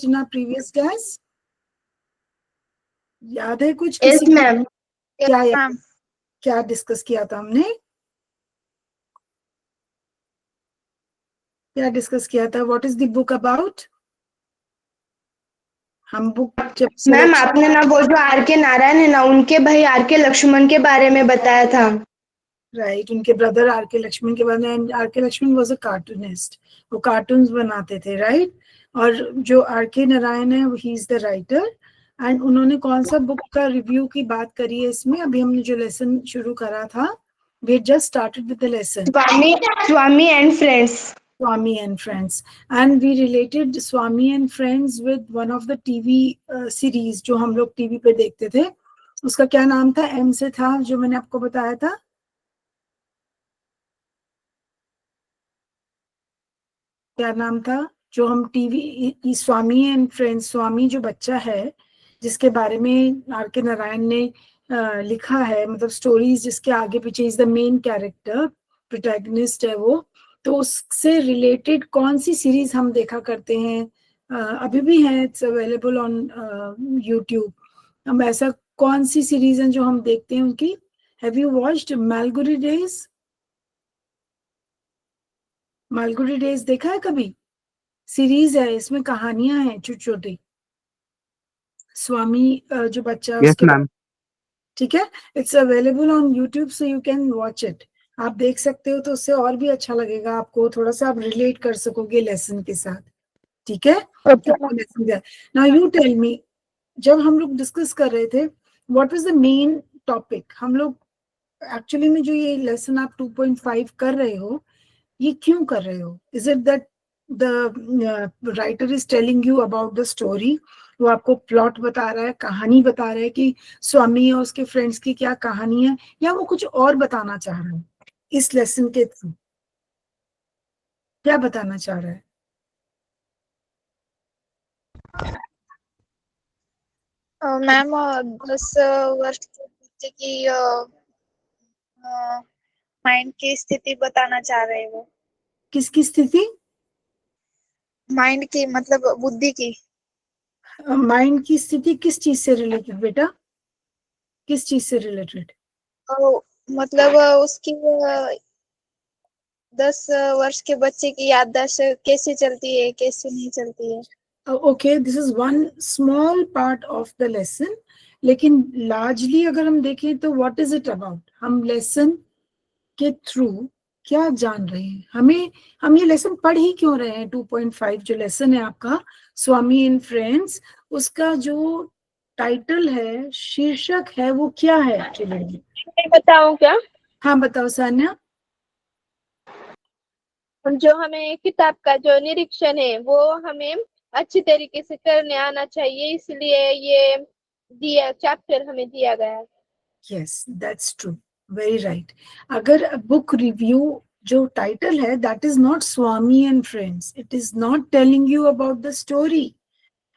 in our previous class? याद है कुछ Yes, किसी ma'am. क्या याद, क्या डिस्कस किया था हमने? क्या डिस्कस किया था? What is the book about? हम बुक जब मैम आपने ना वो जो आर के नारायण है ना, उनके भाई आर के लक्ष्मण के बारे में बताया था। राइट, उनके ब्रदर आर के लक्ष्मण के बारे में। आर के लक्ष्मण वाज अ कार्टूनिस्ट, वो कार्टून्स बनाते थे, राइट। और जो आर के नारायण है, he is the writer. And उन्होंने कौन सा बुक का रिव्यू की बात करी है इसमें? अभी हमने जो लेसन शुरू करा था, we just started with the lesson Swami and friends. Swami and Friends, and we related Swami and Friends with one of the TV series जो हम लोग टीवी पे देखते थे। उसका क्या नाम था? एम से था, जो मैंने आपको बताया था। क्या नाम था जो हम टीवी, स्वामी एंड फ्रेंड्स, स्वामी जो बच्चा है जिसके बारे में आर के नारायण ने लिखा है, मतलब स्टोरीज जिसके आगे पीछे, is the main character, protagonist है वो। तो उससे रिलेटेड कौन सी सीरीज हम देखा करते हैं, अभी भी है, इट्स अवेलेबल ऑन यूट्यूब। हम ऐसा कौन सी सीरीज है जो हम देखते हैं उनकी? Have you watched Malgudi days? Malgudi days देखा है कभी? सीरीज है, इसमें कहानियां हैं छोटी छोटी। स्वामी जो बच्चा है उसके बारे, ठीक है। It's available on YouTube, so you can watch it. आप देख सकते हो, तो उससे और भी अच्छा लगेगा आपको, थोड़ा सा आप रिलेट कर सकोगे लेसन के साथ, ठीक है। नाउ यू टेल मी, जब हम लोग डिस्कस कर रहे थे, what was the main topic? हम लोग एक्चुअली में जो ये लेसन आप 2.5 कर रहे हो, ये क्यों कर रहे हो? Is it that the writer is telling you about the story? वो आपको प्लॉट बता रहा है, कहानी बता रहा है कि स्वामी और उसके फ्रेंड्स की क्या कहानी है, या वो कुछ और बताना चाह रहा है इस लेसन के थ्रू? क्या बताना चाह रहा है? मैम 10 वर्ष के बच्चे की माइंड की स्थिति बताना चाह रहे हैं वो। किसकी स्थिति? माइंड की मतलब बुद्धि की। माइंड की स्थिति किस चीज से रिलेटेड बेटा? किस चीज से रिलेटेड? मतलब उसकी 10 वर्ष के बच्चे की याददाश्त कैसे चलती है, कैसे नहीं चलती है। Okay, this is one small part of the lesson, लेकिन लार्जली अगर हम देखें तो व्हाट इज इट अबाउट? हम लेसन के थ्रू क्या जान रहे हैं? हम ये लेसन पढ़ ही क्यों रहे हैं? 2.5 जो लेसन है आपका, स्वामी एंड फ्रेंड्स, उसका जो टाइटल है, शीर्षक है, वो क्या है एक्चुअली? मैं बताऊं क्या? हाँ बताओ सान्या। जो हमें किताब का जो निरीक्षण है वो हमें अच्छी तरीके से करने आना चाहिए, इसलिए ये दिया चैप्टर हमें दिया गया है। Yes, that's true, very right. अगर बुक रिव्यू जो टाइटल है, that is not Swami and friends, it is not telling you about the story,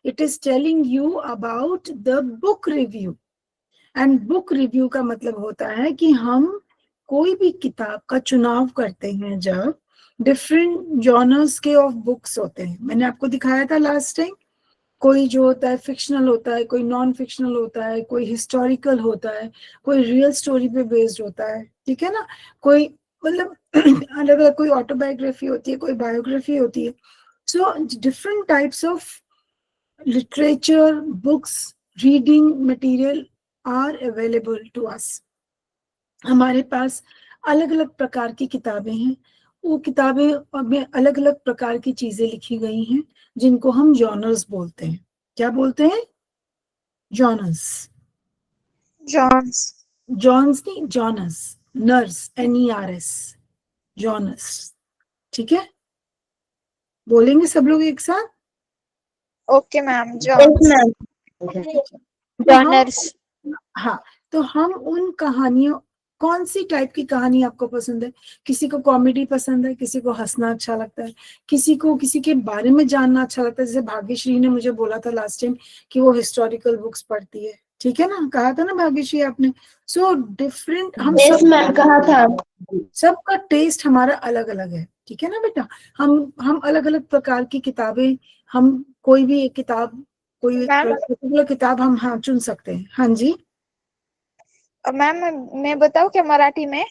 it is telling you about the book review. And book review का मतलब होता है कि हम कोई भी किताब का चुनाव करते हैं, जब डिफरेंट जॉनर्स के ऑफ बुक्स होते हैं। मैंने आपको दिखाया था लास्ट टाइम, कोई जो होता है फिक्शनल होता है, कोई नॉन फिक्शनल होता है, कोई हिस्टोरिकल होता है, कोई रियल स्टोरी पे बेस्ड होता है, ठीक है ना। कोई मतलब अलग अलग, कोई ऑटोबायोग्राफी होती है, कोई बायोग्राफी होती है। So different types of literature, books, reading material are available to us. हमारे पास अलग अलग प्रकार की किताबें हैं, वो किताबें में अलग अलग प्रकार की चीजें लिखी गई हैं, जिनको हम जॉनर्स बोलते हैं। क्या बोलते हैं? जॉनर्स। जॉन्स। जॉन्स नहीं, जॉनर्स, नर्स, NERS, जॉनर्स, ठीक है। बोलेंगे सब लोग एक साथ? Okay ma'am, johns. तो जॉनर्स। हाँ, तो हम उन कहानियों, कौन सी टाइप की कहानी आपको पसंद है? किसी को कॉमेडी पसंद है, किसी को हंसना अच्छा लगता है, किसी को किसी के बारे में जानना अच्छा लगता है। जैसे भाग्यश्री ने मुझे बोला था लास्ट टाइम कि वो हिस्टोरिकल बुक्स पढ़ती है, ठीक है ना, कहा था ना भाग्यश्री आपने। सो डिफरेंट, हम यस मैम कहा था। सबका टेस्ट हमारा अलग अलग है, ठीक है ना बेटा। हम अलग अलग प्रकार की किताबें हम कोई भी एक किताब, कोई मैम पर्टिकुलर किताब हम हाँ चुन सकते हैं। हाँ जी, मैम मैं बताऊँ क्या मराठी में?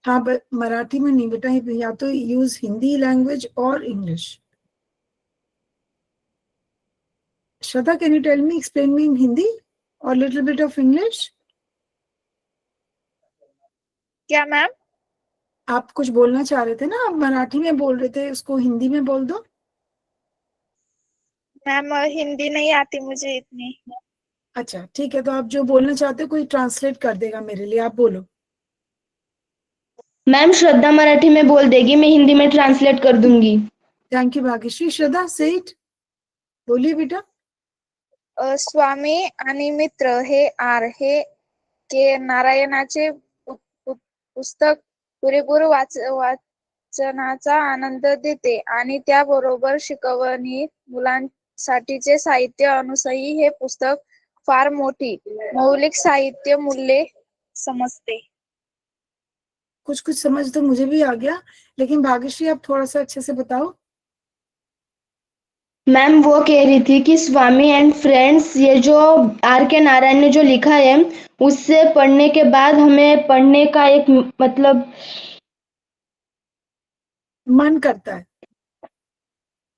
हाँ मराठी में नहीं बेटा, या तो यूज हिंदी लैंग्वेज और English. Shraddha, can you tell me, explain me in Hindi और लिटिल बिट ऑफ इंग्लिश? क्या मैम? आप कुछ बोलना चाह रहे थे ना, आप मराठी में बोल रहे थे, उसको हिंदी में बोल दो। मैम हिंदी नहीं आती मुझे इतनी। अच्छा ठीक है, तो आप जो बोलना चाहते हो कोई ट्रांसलेट कर देगा मेरे लिए, आप बोलो। मैम श्रद्धा मराठी में बोल देगी, मैं हिंदी में ट्रांसलेट कर दूंगी। Thank you Bhagyashree. श्रद्धा से इट, बोलिए बेटा। स्वामी आणि मित्र हे आर हे के नारायणाचे पुस्तक पुरेपूर वाचनाचा आनंद देते आणि त्याबरोबर शिकवणी मुलांसाठीचे साहित्य अनुसही हे पुस्तक फार मोठी मौलिक साहित्य मूल्ये समजते। कुछ कुछ समझ तो मुझे भी आ गया, लेकिन भाग्यश्री आप थोड़ा सा अच्छे से बताओ। मैम वो कह रही थी कि स्वामी एंड फ्रेंड्स, ये जो आर के नारायण ने जो लिखा है, उससे पढ़ने के बाद हमें पढ़ने का एक मतलब मन करता है।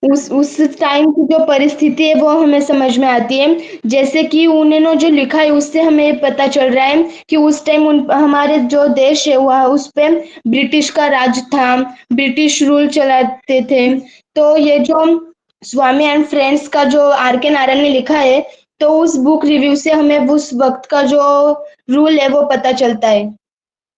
उस टाइम की जो परिस्थिति है वो हमें समझ में आती है। जैसे कि उन्होंने जो लिखा है उससे हमें पता चल रहा है कि उस टाइम हमारे जो देश है वह उस पे ब्रिटिश का राज था, ब्रिटिश रूल चलाते थे। तो ये जो स्वामी एंड फ्रेंड्स का जो आर के नारायण ने लिखा है, तो उस बुक रिव्यू से हमें उस वक्त का जो रूल है वो पता चलता है।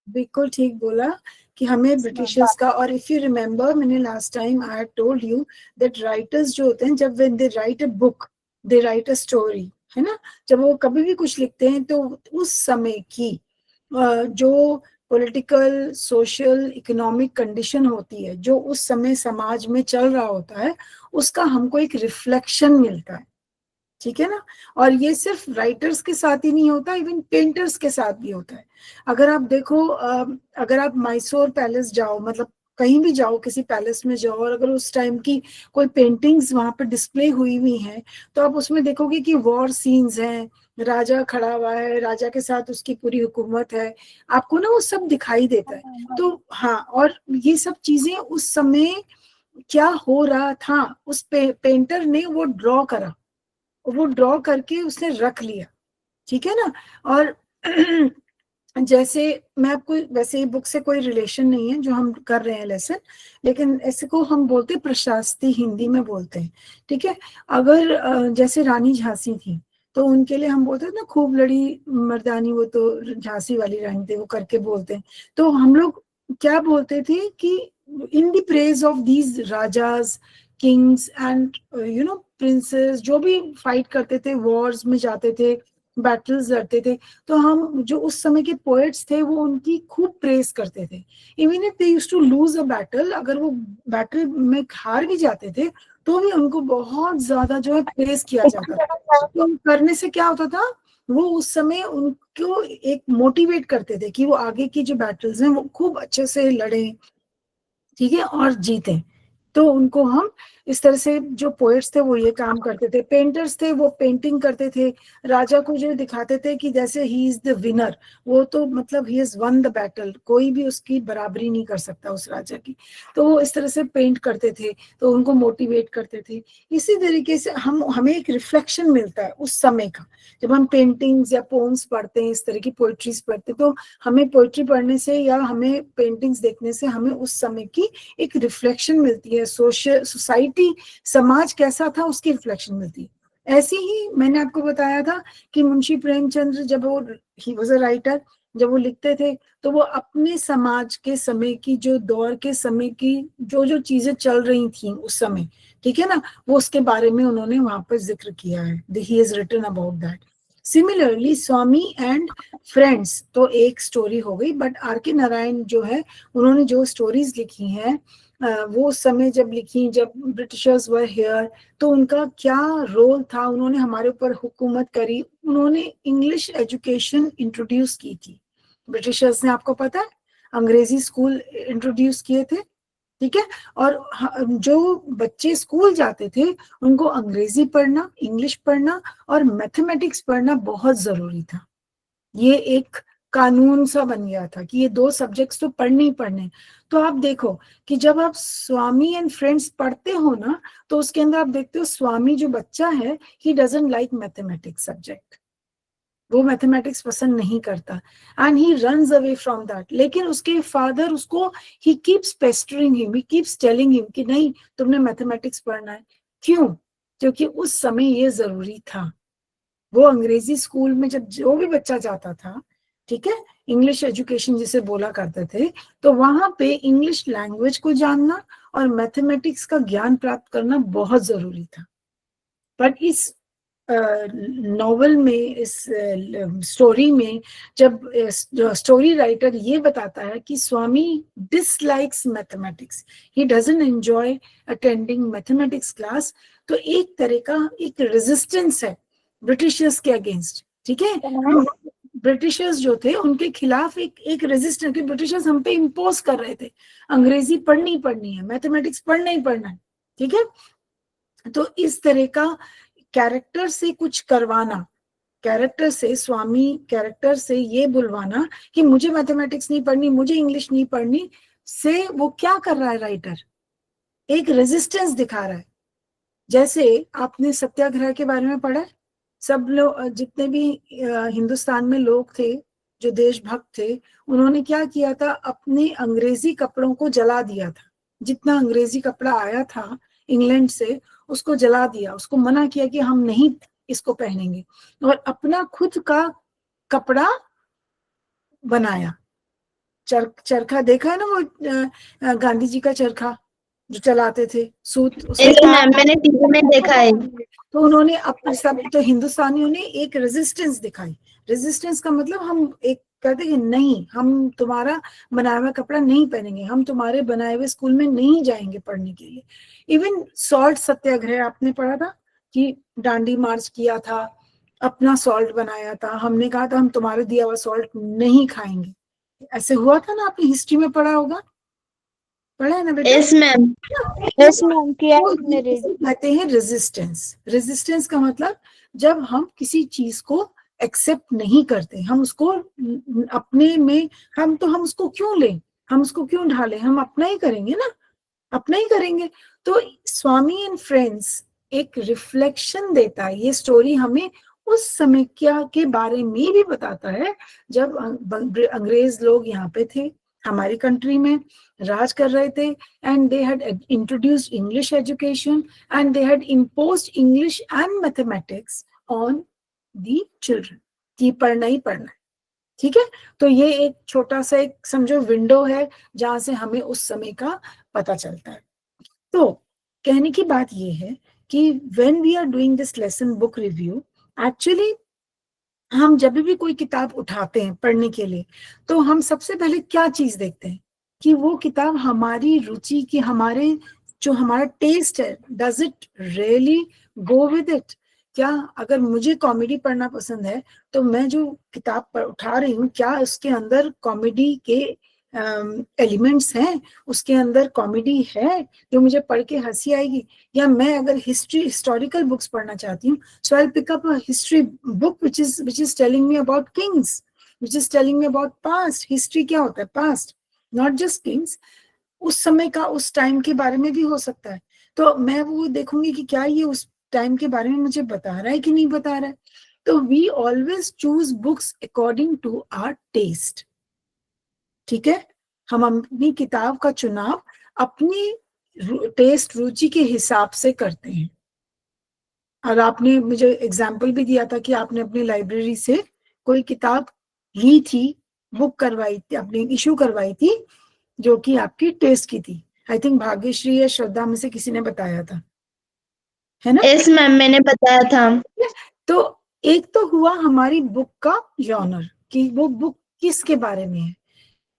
बिल्कुल ठीक बोला कि हमें ब्रिटिशर्स का, और इफ यू रिमेम्बर मैंने last time I told you that writers जो होते हैं, जब when they right a book they right a story, है ना, जब वो कभी भी कुछ लिखते हैं तो उस समय की जो पॉलिटिकल सोशल इकोनॉमिक कंडीशन होती है, जो उस समय समाज में चल रहा होता है, उसका हमको एक रिफ्लेक्शन मिलता है। ठीक है ना। और ये सिर्फ राइटर्स के साथ ही नहीं होता, इवन पेंटर्स के साथ भी होता है। अगर आप देखो, अगर आप मैसूर पैलेस जाओ, मतलब कहीं भी जाओ, किसी पैलेस में जाओ, और अगर उस टाइम की कोई पेंटिंग्स वहां पर डिस्प्ले हुई हुई हैं, तो आप उसमें देखोगे कि वॉर सीन्स हैं, राजा खड़ा हुआ है, राजा के साथ उसकी पूरी हुकूमत है, आपको ना वो सब दिखाई देता है। तो हाँ, और ये सब चीजें उस समय क्या हो रहा था, उस पेंटर ने वो ड्रॉ करा, वो ड्रॉ करके उसने रख लिया। ठीक है ना। और जैसे मैं आपको, वैसे बुक से कोई रिलेशन नहीं है जो हम कर रहे हैं लेसन, लेकिन ऐसे को हम बोलते हैं प्रशास्ति, हिंदी में बोलते हैं। ठीक है। अगर जैसे रानी झांसी थी, तो उनके लिए हम बोलते हैं ना, खूब लड़ी मर्दानी, वो तो झांसी वाली रानी थी, वो करके बोलते हैं। तो हम लोग क्या बोलते थे कि in the praise of these rajas, Kings and princess, जो भी फाइट करते थे, वॉर्स में जाते थे, बैटल्स लड़ते थे, तो हम जो उस समय के पोएट्स थे वो उनकी खूब प्रेज करते थे। Even if they used to lose a battle, अगर वो बैटल में हार भी जाते थे, तो भी उनको बहुत ज्यादा जो है प्रेज किया जाता था। तो करने से क्या होता था, वो उस समय उनको एक मोटिवेट करते थे कि वो आगे की जो बैटल्स हैं वो खूब अच्छे से लड़े, ठीक है, और जीते। तो उनको हम इस तरह से, जो पोएट्स थे वो ये काम करते थे, पेंटर्स थे वो पेंटिंग करते थे, राजा को जो दिखाते थे कि जैसे ही इज द विनर, वो तो मतलब he is one the battle, कोई भी उसकी बराबरी नहीं कर सकता उस राजा की। तो वो इस तरह से पेंट करते थे, तो उनको मोटिवेट करते थे। इसी तरीके से हमें एक रिफ्लेक्शन मिलता है उस समय का, जब हम पेंटिंग्स या पोम्स पढ़ते हैं, इस तरह की पोइट्रीज पढ़ते हैं, तो हमें पोइट्री पढ़ने से या हमें पेंटिंग्स देखने से हमें उस समय की एक रिफ्लेक्शन मिलती है, सोसाइटी, समाज कैसा था उसकी रिफ्लेक्शन मिलती है। ऐसे ही मैंने आपको बताया था कि मुंशी प्रेमचंद्र, जब वो, ही वाज अ राइटर, जब वो लिखते थे, तो वो अपने समाज के समय की, जो दौर के समय की जो जो चीजें चल रही थी उस समय, ठीक है ना, वो उसके बारे में उन्होंने वहां पर जिक्र किया है। He has written about that. Similarly Swami and friends तो एक स्टोरी हो गई, बट आर के नारायण जो है, उन्होंने जो स्टोरीज लिखी हैं, वो उस समय जब लिखी, जब ब्रिटिशर्स वर हियर, तो उनका क्या रोल था, उन्होंने हमारे ऊपर हुकूमत करी, उन्होंने इंग्लिश एजुकेशन इंट्रोड्यूस की थी ब्रिटिशर्स ने, आपको पता है, अंग्रेजी स्कूल इंट्रोड्यूस किए थे। ठीक है। और जो बच्चे स्कूल जाते थे उनको अंग्रेजी पढ़ना, इंग्लिश पढ़ना और मैथमेटिक्स पढ़ना बहुत जरूरी था। ये एक कानून सा बन गया था कि ये 2 सब्जेक्ट्स तो पढ़ने ही पढ़ने। तो आप देखो कि जब आप स्वामी एंड फ्रेंड्स पढ़ते हो ना, तो उसके अंदर आप देखते हो स्वामी जो बच्चा है, he doesn't like mathematics subject, वो मैथमेटिक्स पसंद नहीं करता and he runs away from that. लेकिन उसके फादर उसको, he keeps pestering him, he keeps telling him कि नहीं तुमने मैथमेटिक्स पढ़ना है। क्यों? क्योंकि उस समय ये जरूरी था। वो अंग्रेजी स्कूल में जब जो भी बच्चा जाता था, ठीक है, इंग्लिश एजुकेशन जिसे बोला करते थे, तो वहां पे इंग्लिश लैंग्वेज को जानना और मैथमेटिक्स का ज्ञान प्राप्त करना बहुत जरूरी था। पर इस नॉवल में, इस स्टोरी में, जब स्टोरी राइटर ये बताता है कि Swami dislikes mathematics, he doesn't enjoy attending mathematics class, तो एक तरह का एक रेजिस्टेंस है ब्रिटिशर्स के अगेंस्ट। ठीक है, ब्रिटिशर्स जो थे उनके खिलाफ एक रेजिस्टेंस, कि ब्रिटिशर्स हम पे इम्पोज कर रहे थे अंग्रेजी पढ़नी पढ़नी है, मैथमेटिक्स पढ़ना ही पढ़ना है। ठीक है, तो इस तरह का कैरेक्टर से कुछ करवाना, कैरेक्टर से, स्वामी कैरेक्टर से ये बुलवाना कि मुझे मैथमेटिक्स नहीं पढ़नी, मुझे इंग्लिश नहीं पढ़नी, से वो क्या कर रहा है राइटर, एक रेजिस्टेंस दिखा रहा है। जैसे आपने सत्याग्रह के बारे में पढ़ा है, सब लोग जितने भी हिंदुस्तान में लोग थे जो देशभक्त थे, उन्होंने क्या किया था, अपने अंग्रेजी कपड़ों को जला दिया था। जितना अंग्रेजी कपड़ा आया था इंग्लैंड से उसको जला दिया, उसको मना किया कि हम नहीं इसको पहनेंगे, और अपना खुद का कपड़ा बनाया। चरखा देखा है ना, वो गांधी जी का चरखा जो चलाते थे, सूत मैम मैंने टीवी में देखा है। तो उन्होंने अपने सब, तो हिंदुस्तानियों ने एक रेजिस्टेंस दिखाई। रेजिस्टेंस का मतलब हम एक कहते हैं नहीं, हम तुम्हारा बनाया हुआ कपड़ा नहीं पहनेंगे, हम तुम्हारे बनाए हुए स्कूल में नहीं जाएंगे पढ़ने के लिए। इवन सॉल्ट सत्याग्रह आपने पढ़ा था कि दांडी मार्च किया था, अपना सॉल्ट बनाया था, हमने कहा था हम तुम्हारे दिया हुआ सॉल्ट नहीं खाएंगे। ऐसे हुआ था ना, आपने हिस्ट्री में पढ़ा होगा, पढ़ा है ना बेटा? Yes ma'am. यस मैम, किया है मैंने रीड। कहते हैं रेजिस्टेंस। रेजिस्टेंस का मतलब जब हम किसी चीज को एक्सेप्ट नहीं करते, हम उसको अपने में, हम उसको क्यों लें, हम उसको क्यों ढालें, हम अपना ही करेंगे ना, अपना ही करेंगे। तो स्वामी एंड फ्रेंड्स एक रिफ्लेक्शन देता है, ये स्टोरी हमें उस समय क्या के बारे में भी बताता है जब अंग्रेज लोग यहाँ पे थे, हमारी कंट्री में राज कर रहे थे, and they had introduced English education and they had imposed English and mathematics on the children कि पढ़ना ही पढ़ना है। ठीक है, तो ये एक छोटा सा एक समझो विंडो है जहां से हमें उस समय का पता चलता है। तो कहने की बात ये है कि when we are doing this lesson book review, actually हम जब भी कोई किताब उठाते हैं पढ़ने के लिए, तो हम सबसे पहले क्या चीज देखते हैं कि वो किताब हमारी रुचि की, हमारे जो हमारा टेस्ट है, does it really go with it. क्या अगर मुझे कॉमेडी पढ़ना पसंद है तो मैं जो किताब उठा रही हूँ, क्या उसके अंदर कॉमेडी के एलिमेंट्स हैं, उसके अंदर कॉमेडी है जो मुझे पढ़ के हंसी आएगी। या मैं अगर हिस्टोरिकल बुक्स पढ़ना चाहती हूँ, so I'll pick up a history book which is telling me about kings, which is telling me about past. History क्या होता है? Past, not just kings, उस समय का, उस टाइम के बारे में भी हो सकता है। तो मैं वो देखूंगी कि क्या ये उस टाइम के बारे में मुझे बता रहा है कि नहीं बता रहा है। तो we always choose books according to our taste। ठीक है, हम अपनी किताब का चुनाव अपनी टेस्ट, रुचि के हिसाब से करते हैं। और आपने मुझे एग्जाम्पल भी दिया था कि आपने अपनी लाइब्रेरी से कोई किताब ली थी, बुक करवाई थी, अपनी इशू करवाई थी जो कि आपकी टेस्ट की थी। आई थिंक भाग्यश्री या श्रद्धा में से किसी ने बताया था, है ना? यस मैम, मैंने बताया था। तो एक तो हुआ हमारी बुक का जॉनर कि वो बुक किसके बारे में है,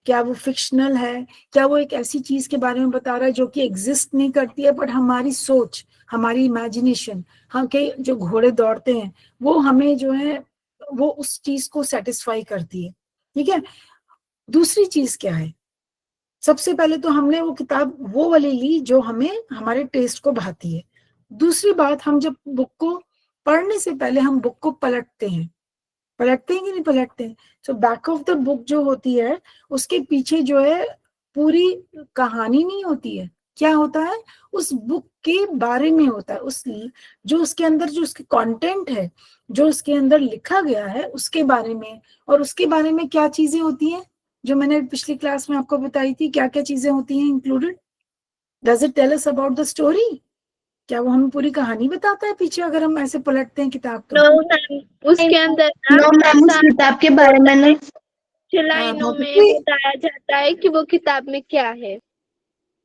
क्या वो फिक्शनल है, क्या वो एक ऐसी चीज के बारे में बता रहा है जो कि एग्जिस्ट नहीं करती है, बट हमारी सोच, हमारी इमेजिनेशन, हम के जो घोड़े दौड़ते हैं वो हमें जो है वो उस चीज को सेटिस्फाई करती है। ठीक है, दूसरी चीज क्या है, सबसे पहले तो हमने वो किताब वो वाली ली जो हमें हमारे टेस्ट को भाती है। दूसरी बात, हम जब बुक को पढ़ने से पहले हम बुक को पलटते हैं कि नहीं पलटते हैं? So back of the book जो होती है उसके पीछे जो है पूरी कहानी नहीं होती है, क्या होता है उस बुक के बारे में होता है, उस जो उसके अंदर जो उसके कंटेंट है, जो उसके अंदर लिखा गया है उसके बारे में। और उसके बारे में क्या चीजें होती हैं जो मैंने पिछली क्लास में आपको बताई थी, क्या क्या चीजें होती हैं included? Does it tell us about the story? क्या वो हमें पूरी कहानी बताता है पीछे अगर हम ऐसे पलटते हैं किताब तो? नो मैम, उसके अंदर नो मैम, उस किताब के बारे में ना लाइनों में भाभी, बताया जाता है कि वो किताब में क्या है।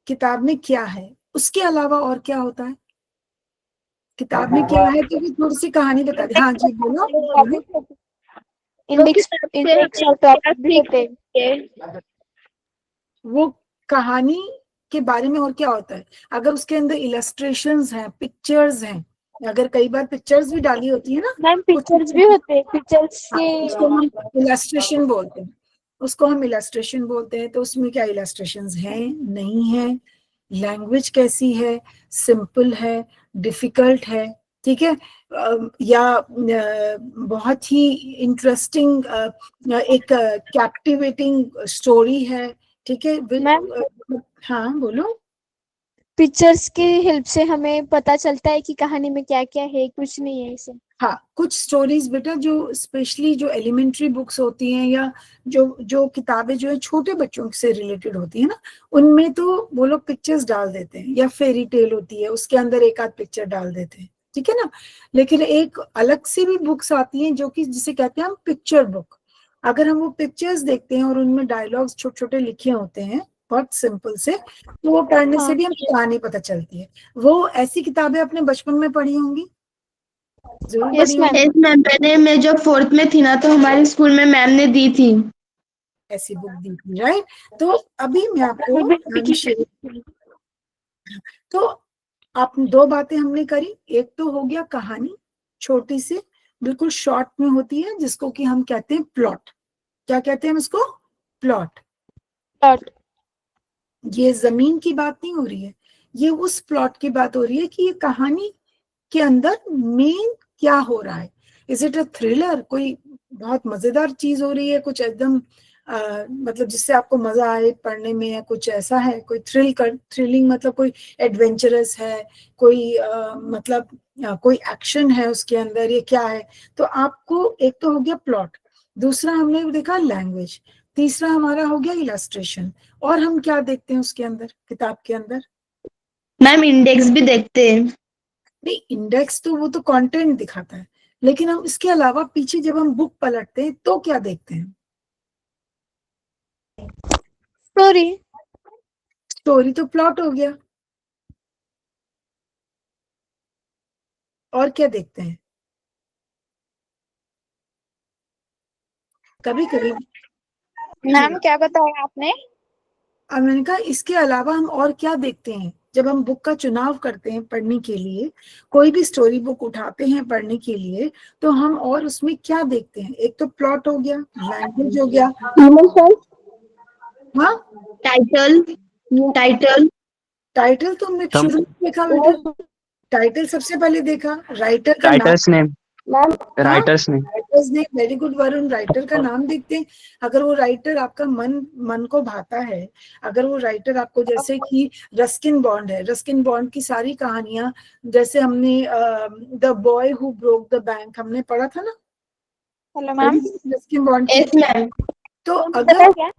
किताब में क्या है, उसके अलावा और क्या होता है? किताब में क्या है तो भी थोड़ी सी कहानी बता दे। हाँ जी बोलो बोलो। वो किताब से हमें क्या सीखते हैं? वो कहानी के बारे में और क्या होता है? अगर उसके अंदर इलस्ट्रेशंस हैं, पिक्चर्स हैं, अगर कई बार पिक्चर्स भी डाली होती है ना, मैम कुछ पिक्चर्स भी होते हैं, पिक्चर्स हाँ, के उसको हम इलस्ट्रेशन बोलते हैं, उसको हम इलस्ट्रेशन बोलते हैं। तो उसमें क्या इलस्ट्रेशंस हैं, नहीं है, लैंग्वेज कैसी है, सिंपल है, डिफिकल्ट है, ठीक है, या बहुत ही इंटरेस्टिंग एक कैप्टिवेटिंग स्टोरी है, ठीक है। मैम हाँ बोलो। पिक्चर्स की हेल्प से हमें पता चलता है कि कहानी में क्या क्या है, कुछ नहीं है इसे। हाँ, कुछ स्टोरीज बेटा जो स्पेशली जो एलिमेंट्री बुक्स होती हैं या जो जो किताबें जो है छोटे बच्चों से रिलेटेड होती है ना, उनमें तो वो लोग पिक्चर्स डाल देते हैं, या फेरी टेल होती है उसके अंदर एक आध पिक्चर डाल देते हैं, ठीक है ना। लेकिन एक अलग से भी बुक्स आती हैं जो कि जिसे कहते हैं हम पिक्चर बुक। अगर हम वो पिक्चर्स देखते हैं और उनमें डायलॉग्स छोटे छोटे लिखे होते हैं बहुत सिंपल से, तो वो पढ़ने से हाँ। भी हमें कहानी पता चलती है। वो ऐसी किताबें अपने बचपन में पढ़ी होंगी, जरूर यस पढ़ी मैम। होंगी। यस मैम, पहले मैं जब 4th में थी ना तो हमारे स्कूल में मैम ने दी थी। ऐसी बुक दी थी, राइट। तो अभी मैं आपको तो आप दो बातें हमने करी, एक तो हो गया कहानी, छोटी सी बिल्कुल शॉर्ट में होती है जिसको कि हम कहते हैं प्लॉट। क्या कहते हैं हम इसको? प्लॉट। डॉट। ये जमीन की बात नहीं हो रही है, ये उस प्लॉट की बात हो रही है कि ये कहानी के अंदर मेन क्या हो रहा है। इज इट अ थ्रिलर, कोई बहुत मजेदार चीज हो रही है, कुछ एकदम मतलब जिससे आपको मजा आए पढ़ने में, या कुछ ऐसा है कोई थ्रिलिंग मतलब कोई एडवेंचरस है, कोई मतलब कोई एक्शन है उसके अंदर, ये क्या है? तो आपको एक तो हो गया प्लॉट, दूसरा हमने देखा लैंग्वेज, तीसरा हमारा हो गया इलस्ट्रेशन। और हम क्या देखते हैं उसके अंदर, किताब के अंदर? मैम इंडेक्स भी देखते हैं। नहीं, इंडेक्स तो वो तो कंटेंट दिखाता है, लेकिन हम इसके अलावा पीछे जब हम बुक पलटते हैं तो क्या देखते हैं? स्टोरी। स्टोरी तो प्लॉट हो गया, और क्या देखते हैं? कभी कभी मैम क्या बताया आपने? अब मैंने कहा इसके अलावा हम और क्या देखते हैं जब हम बुक का चुनाव करते हैं पढ़ने के लिए, कोई भी स्टोरी बुक उठाते हैं पढ़ने के लिए, तो हम और उसमें क्या देखते हैं? एक तो प्लॉट हो गया, लैंग्वेज हो गया, हाँ टाइटल टाइटल टाइटल तो हमने शुरू में देखा बेटा, टाइटल सबसे पहले देखा, राइटर का नाम, राइटर्स नेम हाँ राइटर्स नेम राइटर्स ने, वेरी गुड वरुण, राइटर का नाम देखते हैं। अगर वो राइटर आपका मन मन को भाता है, अगर वो राइटर आपको, जैसे कि रस्किन बॉन्ड है, रस्किन बॉन्ड की सारी कहानियां, जैसे हमने the boy who broke the bank हमने पढ़ा था ना, हेलो मैम। रस्किन बॉन्ड की। Yes ma'am. तो बताओ अगर क्या मैम,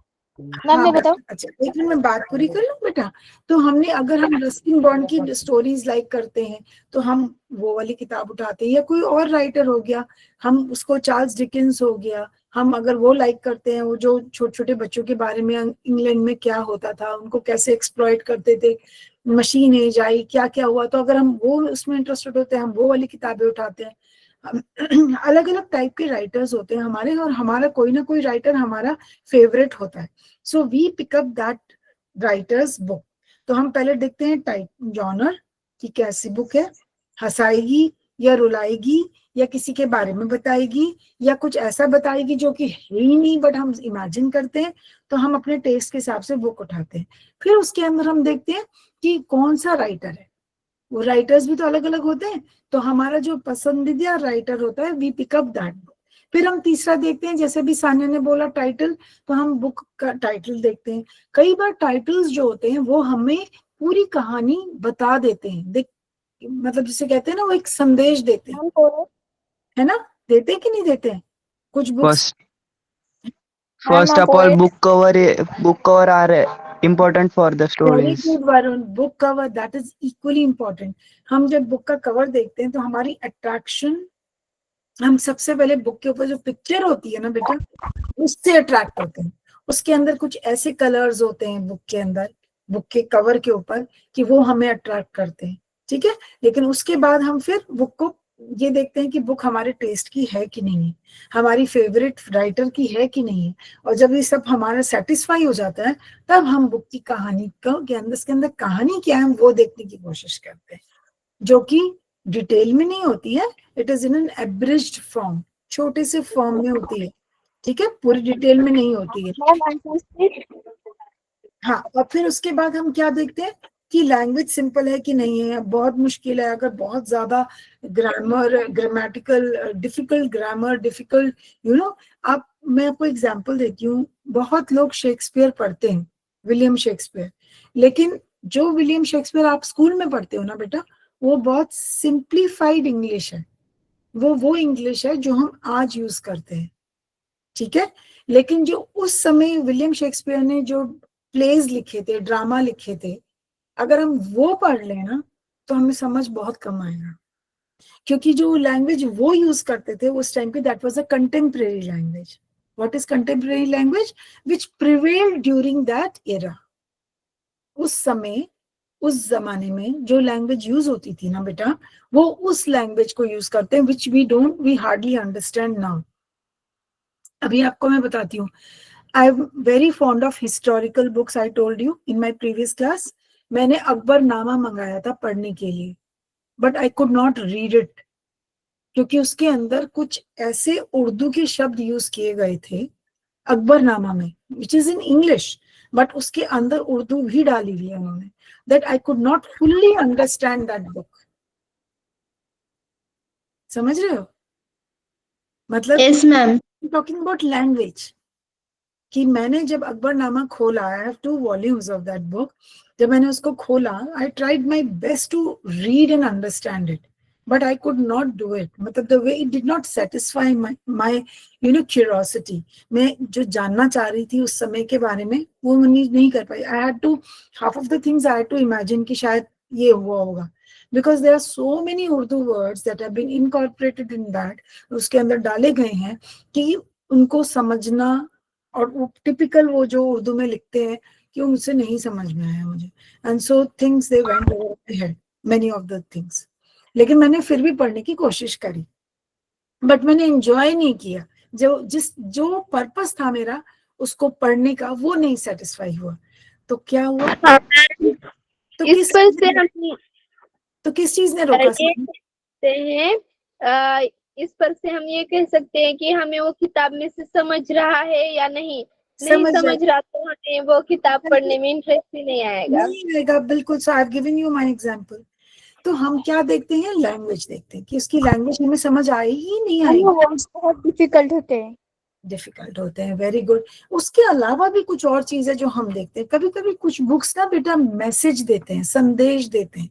हाँ ने बताओ। अच्छा एक मिनट में बात पूरी कर लूं बेटा। तो हमने, अगर हम रस्किन बॉन्ड की स्टोरीज लाइक करते हैं तो हम वो वाली किताब उठाते हैं, या कोई और राइटर हो गया, हम उसको, चार्ल्स डिकेंस हो गया, हम अगर वो लाइक करते हैं, वो जो छोटे छोटे बच्चों के बारे में इंग्लैंड में क्या होता था, उनको कैसे एक्सप्लॉइट करते थे, मशीन एज आई, क्या क्या हुआ, तो अगर हम वो उसमें इंटरेस्टेड होते हैं हम वो वाली किताबें उठाते हैं। अलग अलग टाइप के राइटर्स होते हैं हमारे, और हमारा कोई ना कोई राइटर हमारा फेवरेट होता है, so we pick up that writer's book. तो हम पहले देखते हैं टाइप, जॉनर, कि कैसी बुक है, हंसाएगी या रुलाएगी या किसी के बारे में बताएगी या कुछ ऐसा बताएगी जो कि है ही नहीं बट हम इमेजिन करते हैं, तो हम अपने टेस्ट के हिसाब से बुक उठाते हैं। फिर उसके अंदर हम देखते हैं कि कौन सा राइटर है, वो राइटर्स भी तो अलग अलग होते हैं, तो हमारा जो पसंदीदा राइटर होता है we pick up that book. फिर हम तीसरा देखते हैं, जैसे भी सान्या ने बोला टाइटल, तो हम बुक का टाइटल देखते हैं। कई बार टाइटल्स जो होते हैं वो हमें पूरी कहानी बता देते हैं, देख मतलब जिसे कहते हैं ना, वो एक संदेश देते हैं, है ना, देते हैं कि नहीं देते हैं कुछ books. First of all, book cover are important for the very stories. Good Varun, book cover that is equally important. हम जब बुक का कवर देखते हैं तो हमारी अट्रैक्शन, हम सबसे पहले बुक के ऊपर जो पिक्चर होती है ना बेटा, उससे अट्रैक्ट होते हैं। उसके अंदर कुछ ऐसे कलर्स होते हैं बुक के अंदर, बुक के कवर के ऊपर, कि वो हमें अट्रैक्ट करते हैं, ठीक है। लेकिन उसके बाद हम फिर बुक को ये देखते हैं कि बुक हमारे टेस्ट की है कि नहीं है, हमारी फेवरेट राइटर की है कि नहीं है। और जब ये सब हमारा सेटिस्फाई हो जाता है, तब हम बुक की कहानी को के अंदर, इसके अंदर कहानी क्या है, हम वो देखने की कोशिश करते हैं, जो कि डिटेल में नहीं होती है, it is in an abridged form, छोटे से फॉर्म में होती है, ठीक है, पूरी डिटेल में नहीं होती है। हाँ, और फिर उसके बाद हम क्या देखते हैं कि लैंग्वेज सिंपल है कि नहीं है, बहुत मुश्किल है, अगर बहुत ज्यादा grammar, grammatical difficult, grammar difficult, आप, मैं आपको एग्जांपल देती हूँ। बहुत लोग शेक्सपियर पढ़ते हैं, विलियम शेक्सपियर, लेकिन जो विलियम शेक्सपियर आप स्कूल में पढ़ते हो ना बेटा, वो बहुत सिंप्लीफाइड इंग्लिश है, वो इंग्लिश है जो हम आज यूज करते हैं, ठीक है। लेकिन जो उस समय विलियम शेक्सपियर ने जो प्लेज लिखे थे, ड्रामा लिखे थे, अगर हम वो पढ़ लें ना, तो हमें समझ बहुत कम आएगा, क्योंकि जो लैंग्वेज वो यूज करते थे उस टाइम पे, that was a contemporary language. What is contemporary language? Which prevailed during that era. उस समय, उस जमाने में जो लैंग्वेज यूज होती थी ना बेटा, वो उस लैंग्वेज को यूज करते हैं, which we hardly understand now. अभी आपको मैं बताती हूँ, I am very fond of historical books, I told you in my previous class. मैंने अकबरनामा मंगाया था पढ़ने के लिए, but I could not read it, क्योंकि उसके अंदर कुछ ऐसे उर्दू के शब्द यूज किए गए थे अकबरनामा में, which is in English, but उसके अंदर उर्दू भी डाली हुई है उन्होंने, that I could not fully understand that book. समझ रहे हो? मतलब yes ma'am. Talking about language, कि मैंने जब अकबरनामा खोला, I have 2 volumes of that book, जब मैंने उसको खोला, I tried my best to read and understand it, but I could not do it. मतलब the way it did not satisfy my curiosity. मैं जो जानना चाह रही थी उस समय के बारे में, वो नहीं कर पाई। I had to, half of the things I had to imagine कि शायद ये हुआ होगा, because there are so many Urdu words that have been incorporated in that, उसके अंदर डाले गए हैं कि उनको समझना, और वो टिपिकल वो जो उर्दू में लिखते हैं, कि उनसे नहीं समझ में आया मुझे, and so things they went over my head, many of the things. लेकिन मैंने फिर भी पढ़ने की कोशिश करी, बट मैंने एंजॉय नहीं किया। जो पर्पस था मेरा उसको पढ़ने का, वो नहीं सेटिस्फाई हुआ। तो क्या हुआ? तो किस चीज ने रोका? इस पर से हम ये कह सकते हैं कि हमें वो किताब में से समझ रहा है या नहीं समझ रहा, तो हमें वो किताब पढ़ने में इंटरेस्ट ही नहीं आएगा। बिल्कुल। So I have given you my example. तो हम क्या देखते हैं? लैंग्वेज देखते हैं कि उसकी लैंग्वेज हमें समझ आएगी नहीं आएगी। बहुत डिफिकल्ट होते हैं। Very good. उसके अलावा भी कुछ और चीजें जो हम देखते हैं, कभी कभी कुछ बुक्स ना बेटा मैसेज देते हैं, संदेश देते हैं,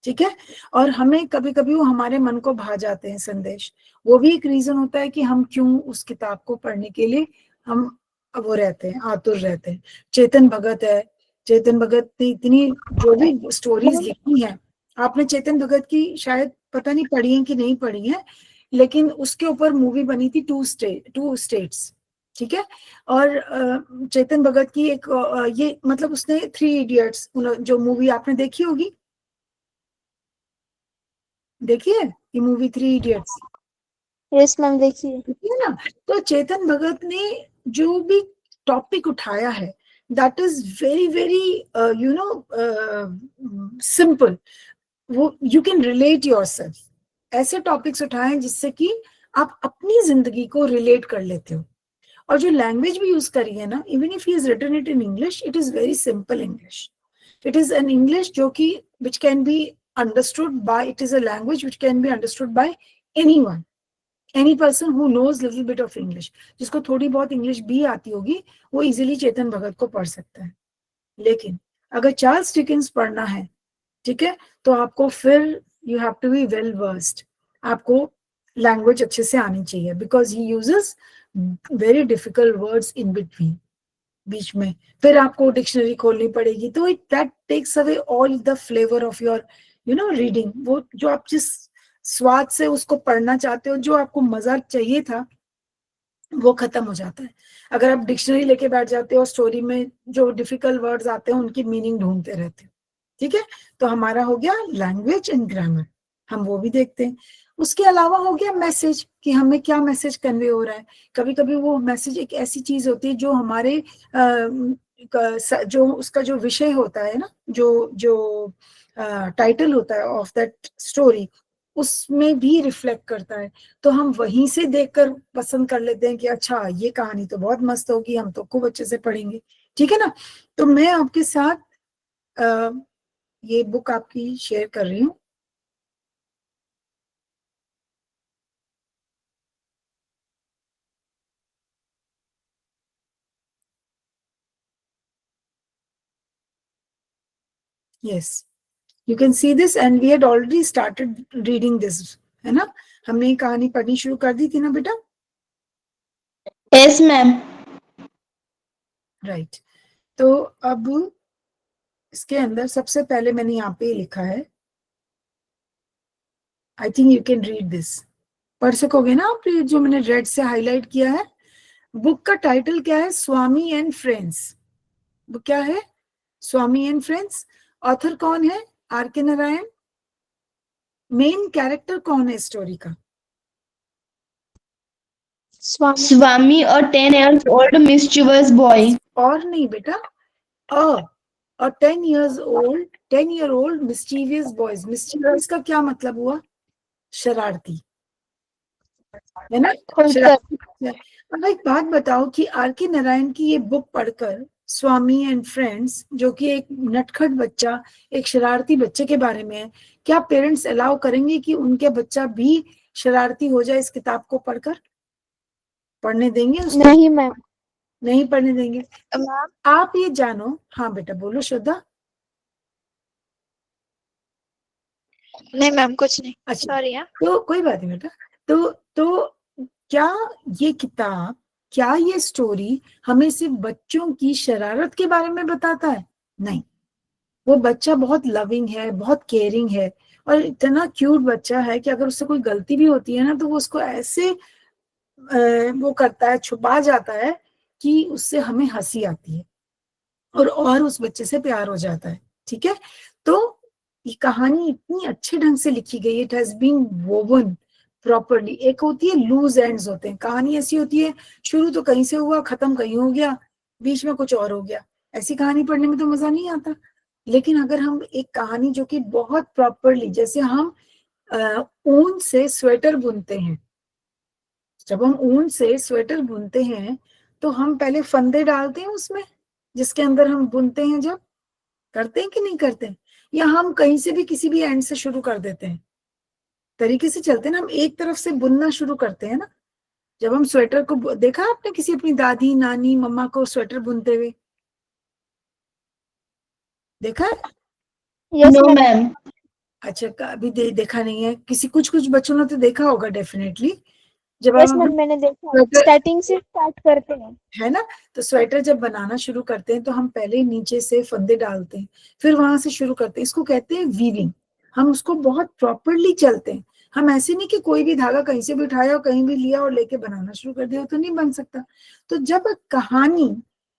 ठीक है, और हमें कभी कभी वो हमारे मन को भा जाते हैं संदेश। वो भी एक रीजन होता है कि हम क्यों उस किताब को पढ़ने के लिए हम वो रहते हैं, आतुर रहते हैं। चेतन भगत है, चेतन भगत ने इतनी जो भी स्टोरीज लिखी है, आपने चेतन भगत की शायद पता नहीं पढ़ी है कि नहीं पढ़ी है, लेकिन उसके ऊपर मूवी बनी थी टू स्टेट्स, ठीक है। और चेतन भगत की एक ये मतलब उसने 3 इडियट्स जो मूवी आपने देखी होगी, देखिए ये मूवी 3 इडियट्स। यस मैम, देखिए है ना। तो चेतन भगत ने जो भी टॉपिक उठाया है, that is very very simple. वो यू कैन रिलेट योरसेल्फ, ऐसे टॉपिक्स उठाएं जिससे कि आप अपनी जिंदगी को रिलेट कर लेते हो। और जो लैंग्वेज भी यूज करी है ना, even if he is written it in English, it is very simple English. It is an English जो कि which can be understood by, it is a language which can be understood by anyone, any person who knows little bit of English. जिसको थोड़ी बहुत English भी आती होगी वो easily Chetan Bhagat को पढ़ सकता है। लेकिन अगर चार्ल्स डिकेंस पढ़ना है, ठीक है, तो आपको फिर you have to be well versed, आपको लैंग्वेज अच्छे से आनी चाहिए, because he uses very difficult words in between, बीच में फिर आपको डिक्शनरी खोलनी पड़ेगी, तो it that takes away all the flavour of your reading. वो जो आप जिस स्वाद से उसको पढ़ना चाहते हो, जो आपको मजा चाहिए था, वो खत्म हो जाता है। अगर आप डिक्शनरी लेके बैठ जाते हो, स्टोरी में जो डिफिकल्ट वर्ड्स आते हैं उनकी मीनिंग ढूंढते रहते हो, ठीक है। तो हमारा हो गया लैंग्वेज एंड ग्रामर, हम वो भी देखते हैं। उसके अलावा हो गया मैसेज, कि हमें क्या मैसेज कन्वे हो रहा है। कभी कभी वो मैसेज एक ऐसी चीज होती है जो हमारे जो उसका जो विषय होता है ना, जो जो टाइटल होता है ऑफ दैट स्टोरी, उसमें भी रिफ्लेक्ट करता है। तो हम वहीं से देखकर पसंद कर लेते हैं कि अच्छा ये कहानी तो बहुत मस्त होगी, हम तो खूब अच्छे से पढ़ेंगे, ठीक है ना। तो मैं आपके साथ ये बुक आपकी शेयर कर रही हूँ। Yes, you can see this, and we had already started reading this, है ना। हमने ये कहानी पढ़नी शुरू कर दी थी ना बेटा। Yes ma'am. राइट। तो अब इसके अंदर सबसे पहले मैंने यहाँ पे लिखा है, I think you can read this, पढ़ सकोगे ना आप, जो मैंने रेड से हाईलाइट किया है। बुक का टाइटल क्या है? स्वामी एंड फ्रेंड्स। बुक क्या है? स्वामी एंड फ्रेंड्स। ऑथर कौन है? आर के नारायण। मेन कैरेक्टर कौन है स्टोरी का? स्वामी और 10 years old mischievous boy। और नहीं बेटा, और 10 year old mischievous boys। mischievous का क्या मतलब हुआ? शरारती, है ना, शरारती। अब एक बात बताओ कि आर के नारायण की ये बुक पढ़कर स्वामी एंड फ्रेंड्स, जो कि एक नटखट बच्चा, एक शरारती बच्चे के बारे में है, क्या पेरेंट्स अलाउ करेंगे कि उनके बच्चा भी शरारती हो जाए इस किताब को पढ़कर? पढ़ने देंगे उसको? नहीं मैम। नहीं पढ़ने देंगे। मैम आप ये जानो, हाँ बेटा बोलो श्रद्धा। नहीं मैम, कुछ नहीं, अच्छा, सॉरी। तो कोई बात नहीं बेटा। तो क्या ये किताब, क्या ये स्टोरी हमें सिर्फ बच्चों की शरारत के बारे में बताता है? नहीं, वो बच्चा बहुत लविंग है, बहुत केयरिंग है, और इतना क्यूट बच्चा है कि अगर उससे कोई गलती भी होती है ना, तो वो उसको ऐसे वो करता है, छुपा जाता है कि उससे हमें हंसी आती है, और उस बच्चे से प्यार हो जाता है, ठीक है। तो ये कहानी इतनी अच्छे ढंग से लिखी गई, it has been woven properly. एक होती है लूज एंड्स होते हैं, कहानी ऐसी होती है शुरू तो कहीं से हुआ, खत्म कहीं हो गया, बीच में कुछ और हो गया, ऐसी कहानी पढ़ने में तो मजा नहीं आता। लेकिन अगर हम एक कहानी जो कि बहुत प्रॉपरली, जैसे हम ऊन से स्वेटर बुनते हैं, जब हम ऊन से स्वेटर बुनते हैं तो हम पहले फंदे डालते हैं उसमें, जिसके अंदर हम बुनते हैं, जब करते हैं कि नहीं करते हैं? या हम कहीं से भी किसी भी एंड से शुरू कर देते हैं? तरीके से चलते हैं ना, हम एक तरफ से बुनना शुरू करते हैं ना। जब हम स्वेटर को देखा आपने किसी अपनी दादी नानी मम्मा को स्वेटर बुनते हुए? देखा है? Yes no ma'am. मैम। अच्छा, अभी देखा नहीं है किसी, कुछ कुछ बच्चों ने तो देखा होगा डेफिनेटली। जब यस हम मैम, मैंने देखा, स्वेटर, स्टार्टिंग से स्टार्ट करते हैं। है ना, तो स्वेटर जब बनाना शुरू करते हैं तो हम पहले नीचे से फंदे डालते हैं, फिर वहां से शुरू करते हैं, इसको कहते हैं वीविंग। हम उसको बहुत प्रॉपरली चलते हैं। हम ऐसे नहीं कि कोई भी धागा कहीं से भी उठाया और कहीं भी लिया और लेके बनाना शुरू कर दिया, तो नहीं बन सकता। तो जब कहानी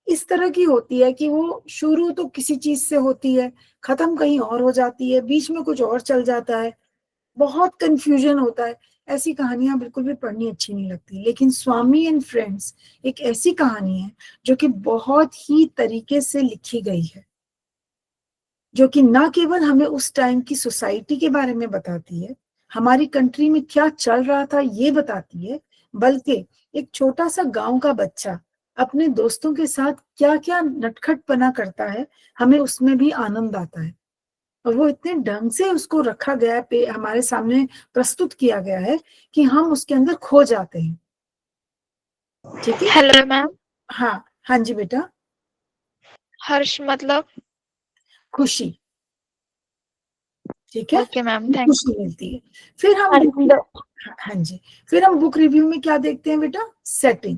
इस तरह की होती है कि वो शुरू तो किसी चीज से होती है, खत्म कहीं और हो जाती है, बीच में कुछ और चल जाता है, बहुत कंफ्यूजन होता है, ऐसी कहानियां बिल्कुल भी पढ़नी अच्छी नहीं लगती। लेकिन स्वामी एंड फ्रेंड्स एक ऐसी कहानी है जो कि बहुत ही तरीके से लिखी गई है, जो कि ना केवल हमें उस टाइम की सोसाइटी के बारे में बताती है, हमारी कंट्री में क्या चल रहा था ये बताती है, बल्कि एक छोटा सा गांव का बच्चा अपने दोस्तों के साथ क्या क्या नटखटपना करता है, हमें उसमें भी आनंद आता है। और वो इतने ढंग से उसको रखा गया है, हमारे सामने प्रस्तुत किया गया है कि हम उसके अंदर खो जाते हैं। ठीक है। Hello ma'am. हाँ हाँ जी बेटा। हर्ष मतलब? खुशी। ठीक है। ओके मैम, थैंक खुशी मिलती है। फिर हम हाँ जी, फिर हम बुक रिव्यू में क्या देखते हैं बेटा, सेटिंग,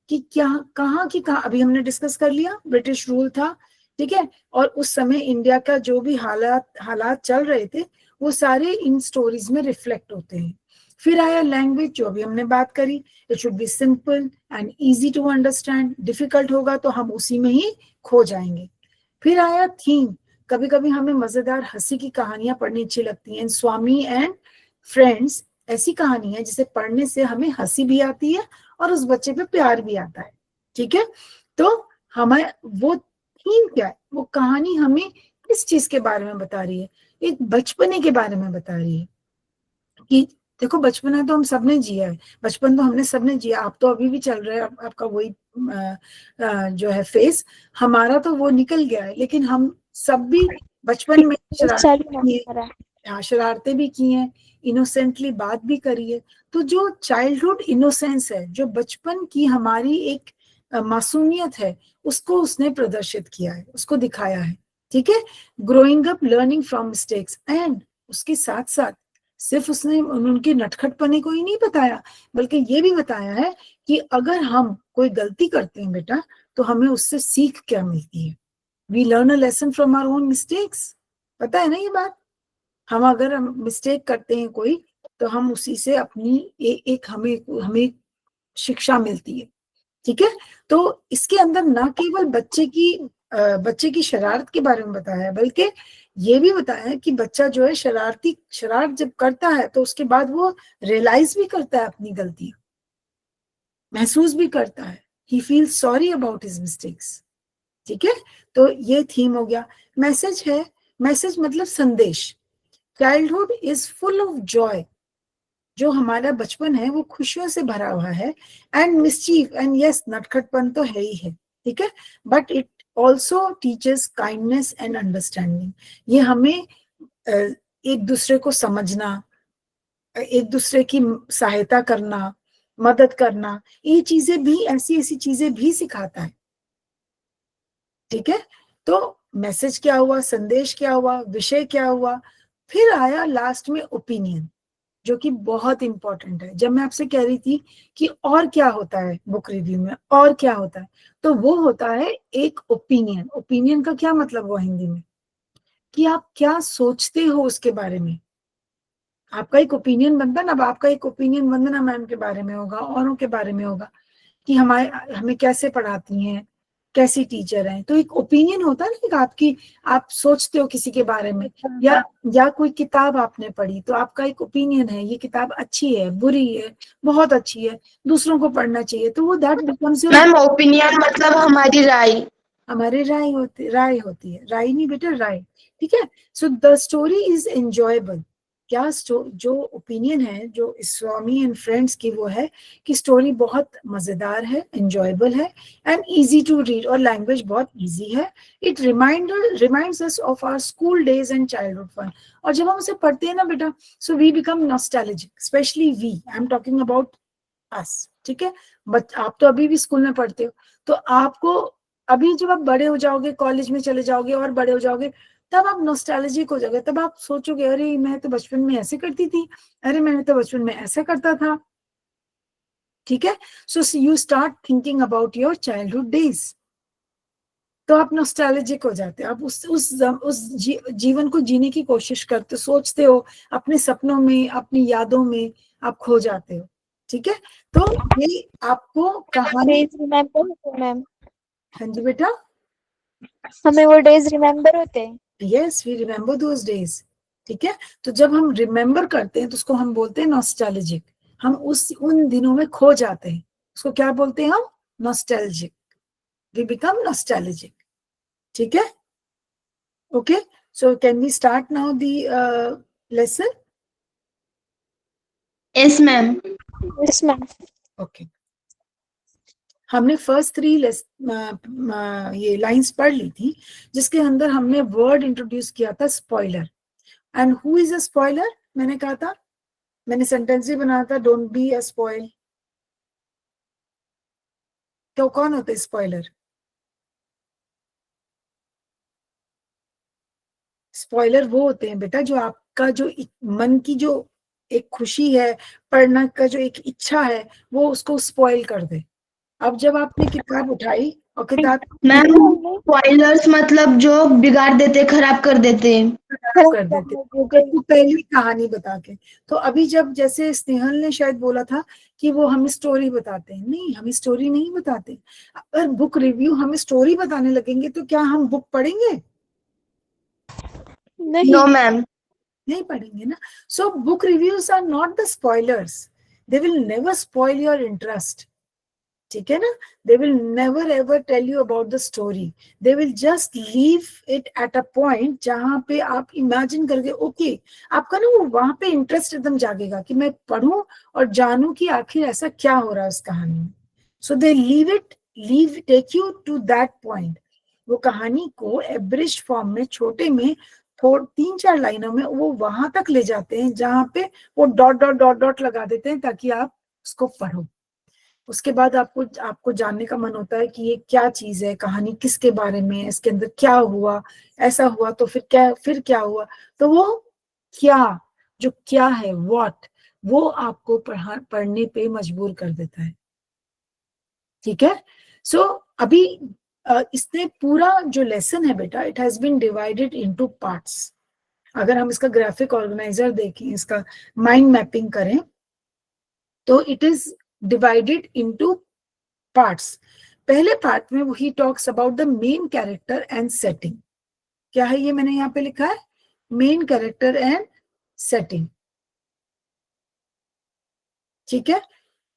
कि क्या कहाँ की कहाँ, अभी हमने डिस्कस कर लिया, ब्रिटिश रूल था, ठीक है, और उस समय इंडिया का जो भी हालात चल रहे थे वो सारे इन स्टोरीज में रिफ्लेक्ट होते हैं। फिर आया लैंग्वेज, जो अभी हमने बात करी, it should be simple and easy to understand, difficult होगा तो हम उसी में ही खो जाएंगे। फिर आया थीम, कभी कभी हमें मजेदार हंसी की कहानियां पढ़नी अच्छी लगती हैं। स्वामी एंड फ्रेंड्स ऐसी कहानी है जिसे पढ़ने से हमें हंसी भी आती है और उस बच्चे पे प्यार भी आता है। ठीक है, तो हमें वो थीम क्या है, वो कहानी हमें किस चीज के बारे में बता रही है, एक बचपने के बारे में बता रही है। कि देखो बचपना तो हम सबने जिया है, बचपन तो हमने सबने जिया, आप तो अभी भी चल रहे हैं, आपका वही जो है फेस, हमारा तो वो निकल गया है, लेकिन हम सब भी बचपन में शरारतें भी की हैं, इनोसेंटली बात भी करी है। तो जो चाइल्डहुड इनोसेंस है, जो बचपन की हमारी एक मासूमियत है, उसको उसने प्रदर्शित किया है, उसको दिखाया है। ठीक है, growing up learning from mistakes, and उसके साथ साथ सिर्फ उसने उनके नटखटपने को ही नहीं बताया, बल्कि ये भी बताया है कि अगर हम कोई गलती करते हैं बेटा, तो हमें उससे सीख क्या मिलती है। We learn a lesson from our own mistakes. पता है ना ये बात, हम अगर मिस्टेक करते हैं कोई, तो हम उसी से अपनी एक हमें हमें शिक्षा मिलती है। ठीक है, तो इसके अंदर ना केवल बच्चे की शरारत के बारे में बताया है, बल्कि ये भी बताया है कि बच्चा जो है शरारत जब करता है तो उसके बाद वो रियलाइज भी करता है अपनी गलती, महसूस भी करता है, he feels sorry about his mistakes. ठीक है, तो ये थीम हो गया। मैसेज है, मैसेज मतलब संदेश। Childhood is full of Joy, जो हमारा बचपन है वो खुशियों से भरा हुआ है, एंड मिस्चीफ, एंड यस नटखटपन तो है ही है। ठीक है, but it also teachers kindness and understanding. ये हमें एक दूसरे को समझना, एक दूसरे की सहायता करना, मदद करना, ये चीजें भी, ऐसी ऐसी चीजें भी सिखाता है। ठीक है, तो मैसेज क्या हुआ, संदेश क्या हुआ, विषय क्या हुआ। फिर आया लास्ट में ओपिनियन, जो कि बहुत इंपॉर्टेंट है। जब मैं आपसे कह रही थी कि और क्या होता है बुक रिव्यू में, और क्या होता है, तो वो होता है एक ओपिनियन। ओपिनियन का क्या मतलब हुआ हिंदी में, कि आप क्या सोचते हो उसके बारे में। आपका एक ओपिनियन बनता है ना, अब आपका एक ओपिनियन वंदना मैम के बारे में होगा, औरों के बारे में होगा, कि हमें कैसे पढ़ाती हैं, कैसी टीचर हैं। तो एक ओपिनियन होता है ना, कि आपकी, आप सोचते हो किसी के बारे में, या कोई किताब आपने पढ़ी तो आपका एक ओपिनियन है, ये किताब अच्छी है, बुरी है, बहुत अच्छी है, दूसरों को पढ़ना चाहिए, तो वो that becomes your. Ma'am opinion मतलब हमारी राय। हमारे राय होती है, राय नहीं बेटा, राय। ठीक है, so the story is enjoyable. क्या जो ओपिनियन है जो स्वामी एंड फ्रेंड्स की, वो है कि स्टोरी बहुत मजेदार है, एंजॉयबल है, एंड इजी टू रीड, और लैंग्वेज बहुत इजी है। It reminds us of our school days and childhood fun. और जब हम उसे पढ़ते हैं ना बेटा, so we become nostalgic, especially we, I am talking about us. ठीक है, बट आप तो अभी भी स्कूल में पढ़ते हो, तो आपको अभी जब आप बड़े हो जाओगे, कॉलेज में चले जाओगे और बड़े हो जाओगे, तब आप नॉस्टैल्जिक हो जाओगे, तब आप सोचोगे अरे मैं तो बचपन में ऐसे करती थी, अरे मैंने तो बचपन में ऐसा करता था। ठीक है, so you start thinking about your childhood days, तो आप नॉस्टैल्जिक हो जाते हो, आप जीवन को जीने की कोशिश करते हो, सोचते हो, अपने सपनों में, अपनी यादों में आप खो जाते हो। ठीक है, तो ये आपको कहानी। रिमेम्बर होते मैम, हाँ जी बेटा, हमें वो डेज रिमेम्बर होते हैं। Yes we remember those days. ठीक है, तो जब हम रिमेम्बर करते हैं तो उसको हम बोलते हैं नॉस्टैल्जिक, हम उन दिनों में खो जाते हैं, उसको क्या बोलते हैं हम, नॉस्टैल्जिक, वी बिकम नॉस्टैल्जिक। ठीक है, okay, so can we start now the lesson. Yes ma'am. Yes ma'am. Okay, हमने फर्स्ट 3 ये लाइंस पढ़ ली थी, जिसके अंदर हमने वर्ड इंट्रोड्यूस किया था spoiler. And who is a spoiler? मैंने कहा था, मैंने सेंटेंस भी बनाया था, डोंट बी अ स्पॉइल। तो कौन होता है स्पॉइलर? स्पॉइलर वो होते हैं बेटा जो आपका जो मन की जो एक खुशी है, पढ़ना का जो एक इच्छा है, वो उसको स्पॉइल कर दे। अब जब आपने किताब उठाई और किताब मैम स्पॉयलर्स मतलब जो बिगाड़ देते, खराब कर देते। खराब कर देते तो पहली कहानी बता के। तो अभी जब जैसे स्नेहल ने शायद बोला था कि वो हमें स्टोरी बताते हैं, नहीं, हमें स्टोरी नहीं बताते। अगर बुक रिव्यू हमें स्टोरी बताने लगेंगे तो क्या हम बुक पढ़ेंगे? नहीं। No ma'am. नहीं पढ़ेंगे ना। So book reviews are not the spoilers, they will never spoil your interest, ठीक है ना। They will never ever tell you about the story, they will just leave it at a point जहां पे आप imagine करके okay, आपका ना वो वहां पे इंटरेस्ट एकदम जागेगा कि मैं पढ़ूं और जानूं कि आखिर ऐसा क्या हो रहा है उस कहानी में। So they leave take you to that point. वो कहानी को एब्रिज्ड फॉर्म में, छोटे में, 3-4 लाइनों में वो वहां तक ले जाते हैं जहां पे वो डॉट डॉट डॉट डॉट लगा देते हैं ताकि आप उसको पढ़ो। उसके बाद आपको आपको जानने का मन होता है कि ये क्या चीज है, कहानी किसके बारे में है, इसके अंदर क्या हुआ, ऐसा हुआ तो फिर क्या हुआ। तो वो क्या, जो क्या है, व्हाट, वो आपको पढ़ने पे मजबूर कर देता है, ठीक है। सो अभी इसने पूरा जो लेसन है बेटा, it has been divided into parts. अगर हम इसका ग्राफिक ऑर्गेनाइजर देखें, इसका माइंड मैपिंग करें, तो it is divided into parts. पहले पार्ट में he talks about the main character and setting. क्या है ये? मैंने यहाँ पे लिखा है मेन कैरेक्टर एंड सेटिंग, ठीक है।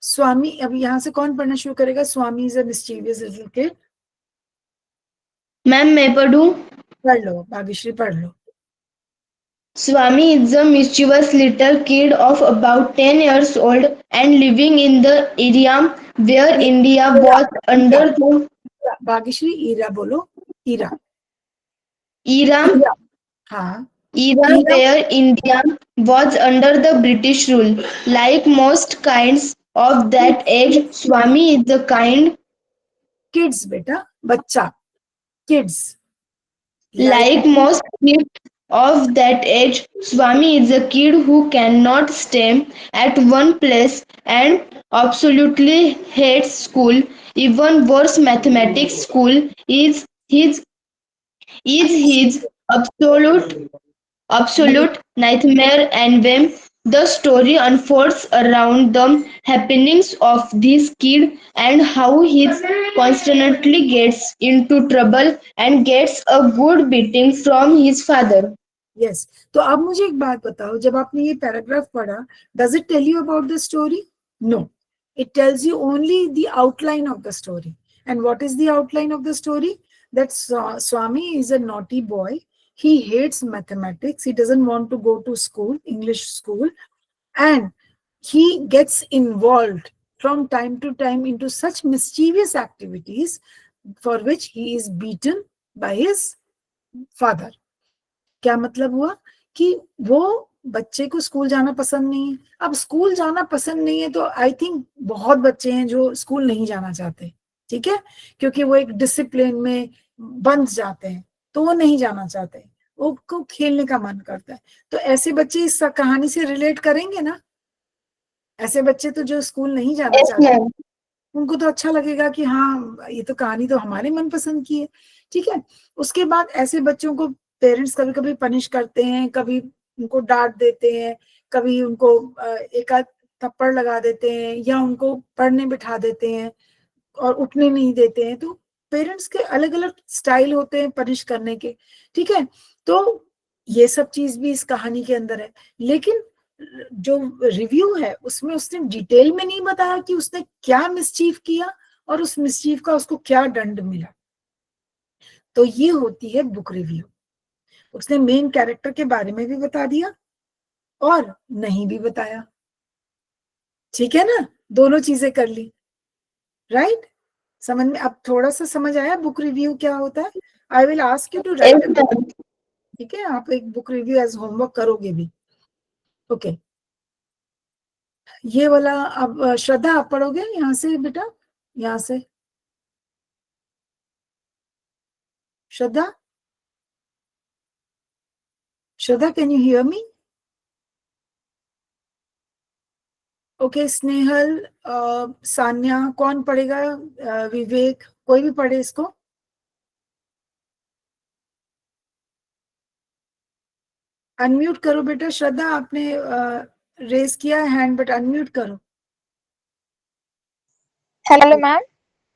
स्वामी, अब यहां से कौन पढ़ना शुरू करेगा? Swami is a mischievous little kid. Ma'am मैं पढ़ूं? पढ़ लो, भाग्यश्री पढ़ लो। Swami is a mischievous little kid of about 10 years old and living in the area where India was under the Bhagyashree era बोलो, ईरा। era हाँ, era era where India was under the British rule. Like most kinds of that age, Swami is the kind kids बेटा, बच्चा, kids. like most kids of that age, Swami is a kid who cannot stay at one place and absolutely hates school. Even worse, mathematics school is his absolute nightmare, and when the story unfolds around the happenings of this kid and how he constantly gets into trouble and gets a good beating from his father. Yes. तो अब मुझे एक बात बताओ, जब आपने ये paragraph पढ़ा, does it tell you about the story? No, it tells you only the outline of the story. And what is the outline of the story? That Swami is a naughty boy. He hates mathematics. He doesn't want to go to school, English school, and he gets involved from time to time into such mischievous activities for which he is beaten by his father. क्या मतलब हुआ कि वो बच्चे को school जाना पसंद नहीं है। अब स्कूल जाना पसंद नहीं है तो आई थिंक बहुत बच्चे हैं जो स्कूल नहीं जाना चाहते, ठीक है, क्योंकि वो एक डिसिप्लिन में बंध जाते हैं तो वो नहीं जाना चाहते, वो को खेलने का मन करता है। तो ऐसे बच्चे इस कहानी से रिलेट करेंगे ना। ऐसे बच्चे तो जो स्कूल नहीं जाना Yes, चाहते, ma'am. उनको तो अच्छा लगेगा कि हाँ ये तो कहानी तो हमारे मनपसंद की है, ठीक है। उसके बाद ऐसे बच्चों को पेरेंट्स कभी कभी पनिश करते हैं, कभी उनको डांट देते हैं, कभी उनको एक आध थप्पड़ लगा देते हैं या उनको पढ़ने बिठा देते हैं और उठने नहीं देते हैं। तो पेरेंट्स के अलग अलग स्टाइल होते हैं पनिश करने के, ठीक है। तो ये सब चीज भी इस कहानी के अंदर है, लेकिन जो रिव्यू है उसमें उसने डिटेल में नहीं बताया कि उसने क्या मिसचीफ किया और उस मिसचीफ का उसको क्या दंड मिला। तो ये होती है बुक रिव्यू। उसने मेन कैरेक्टर के बारे में भी बता दिया और नहीं भी बताया, ठीक है ना, दोनों चीजें कर ली, राइट? समझ में, अब थोड़ा सा समझ आया बुक रिव्यू क्या होता है? I will ask you to write, एकदम। ठीक है? आप एक बुक रिव्यू एज होमवर्क करोगे भी, ओके? ये वाला अब श्रद्धा आप पढ़ोगे यहाँ से बेटा, यहाँ से Shraddha, Shraddha can you hear me? Okay, Snehal, Sanya, कौन पढ़ेगा? विवेक, कोई भी पढ़े इसको? अनम्यूट करो बेटा, श्रद्धा आपने रेज किया है हैंड, बट अनम्यूट करो। Hello ma'am.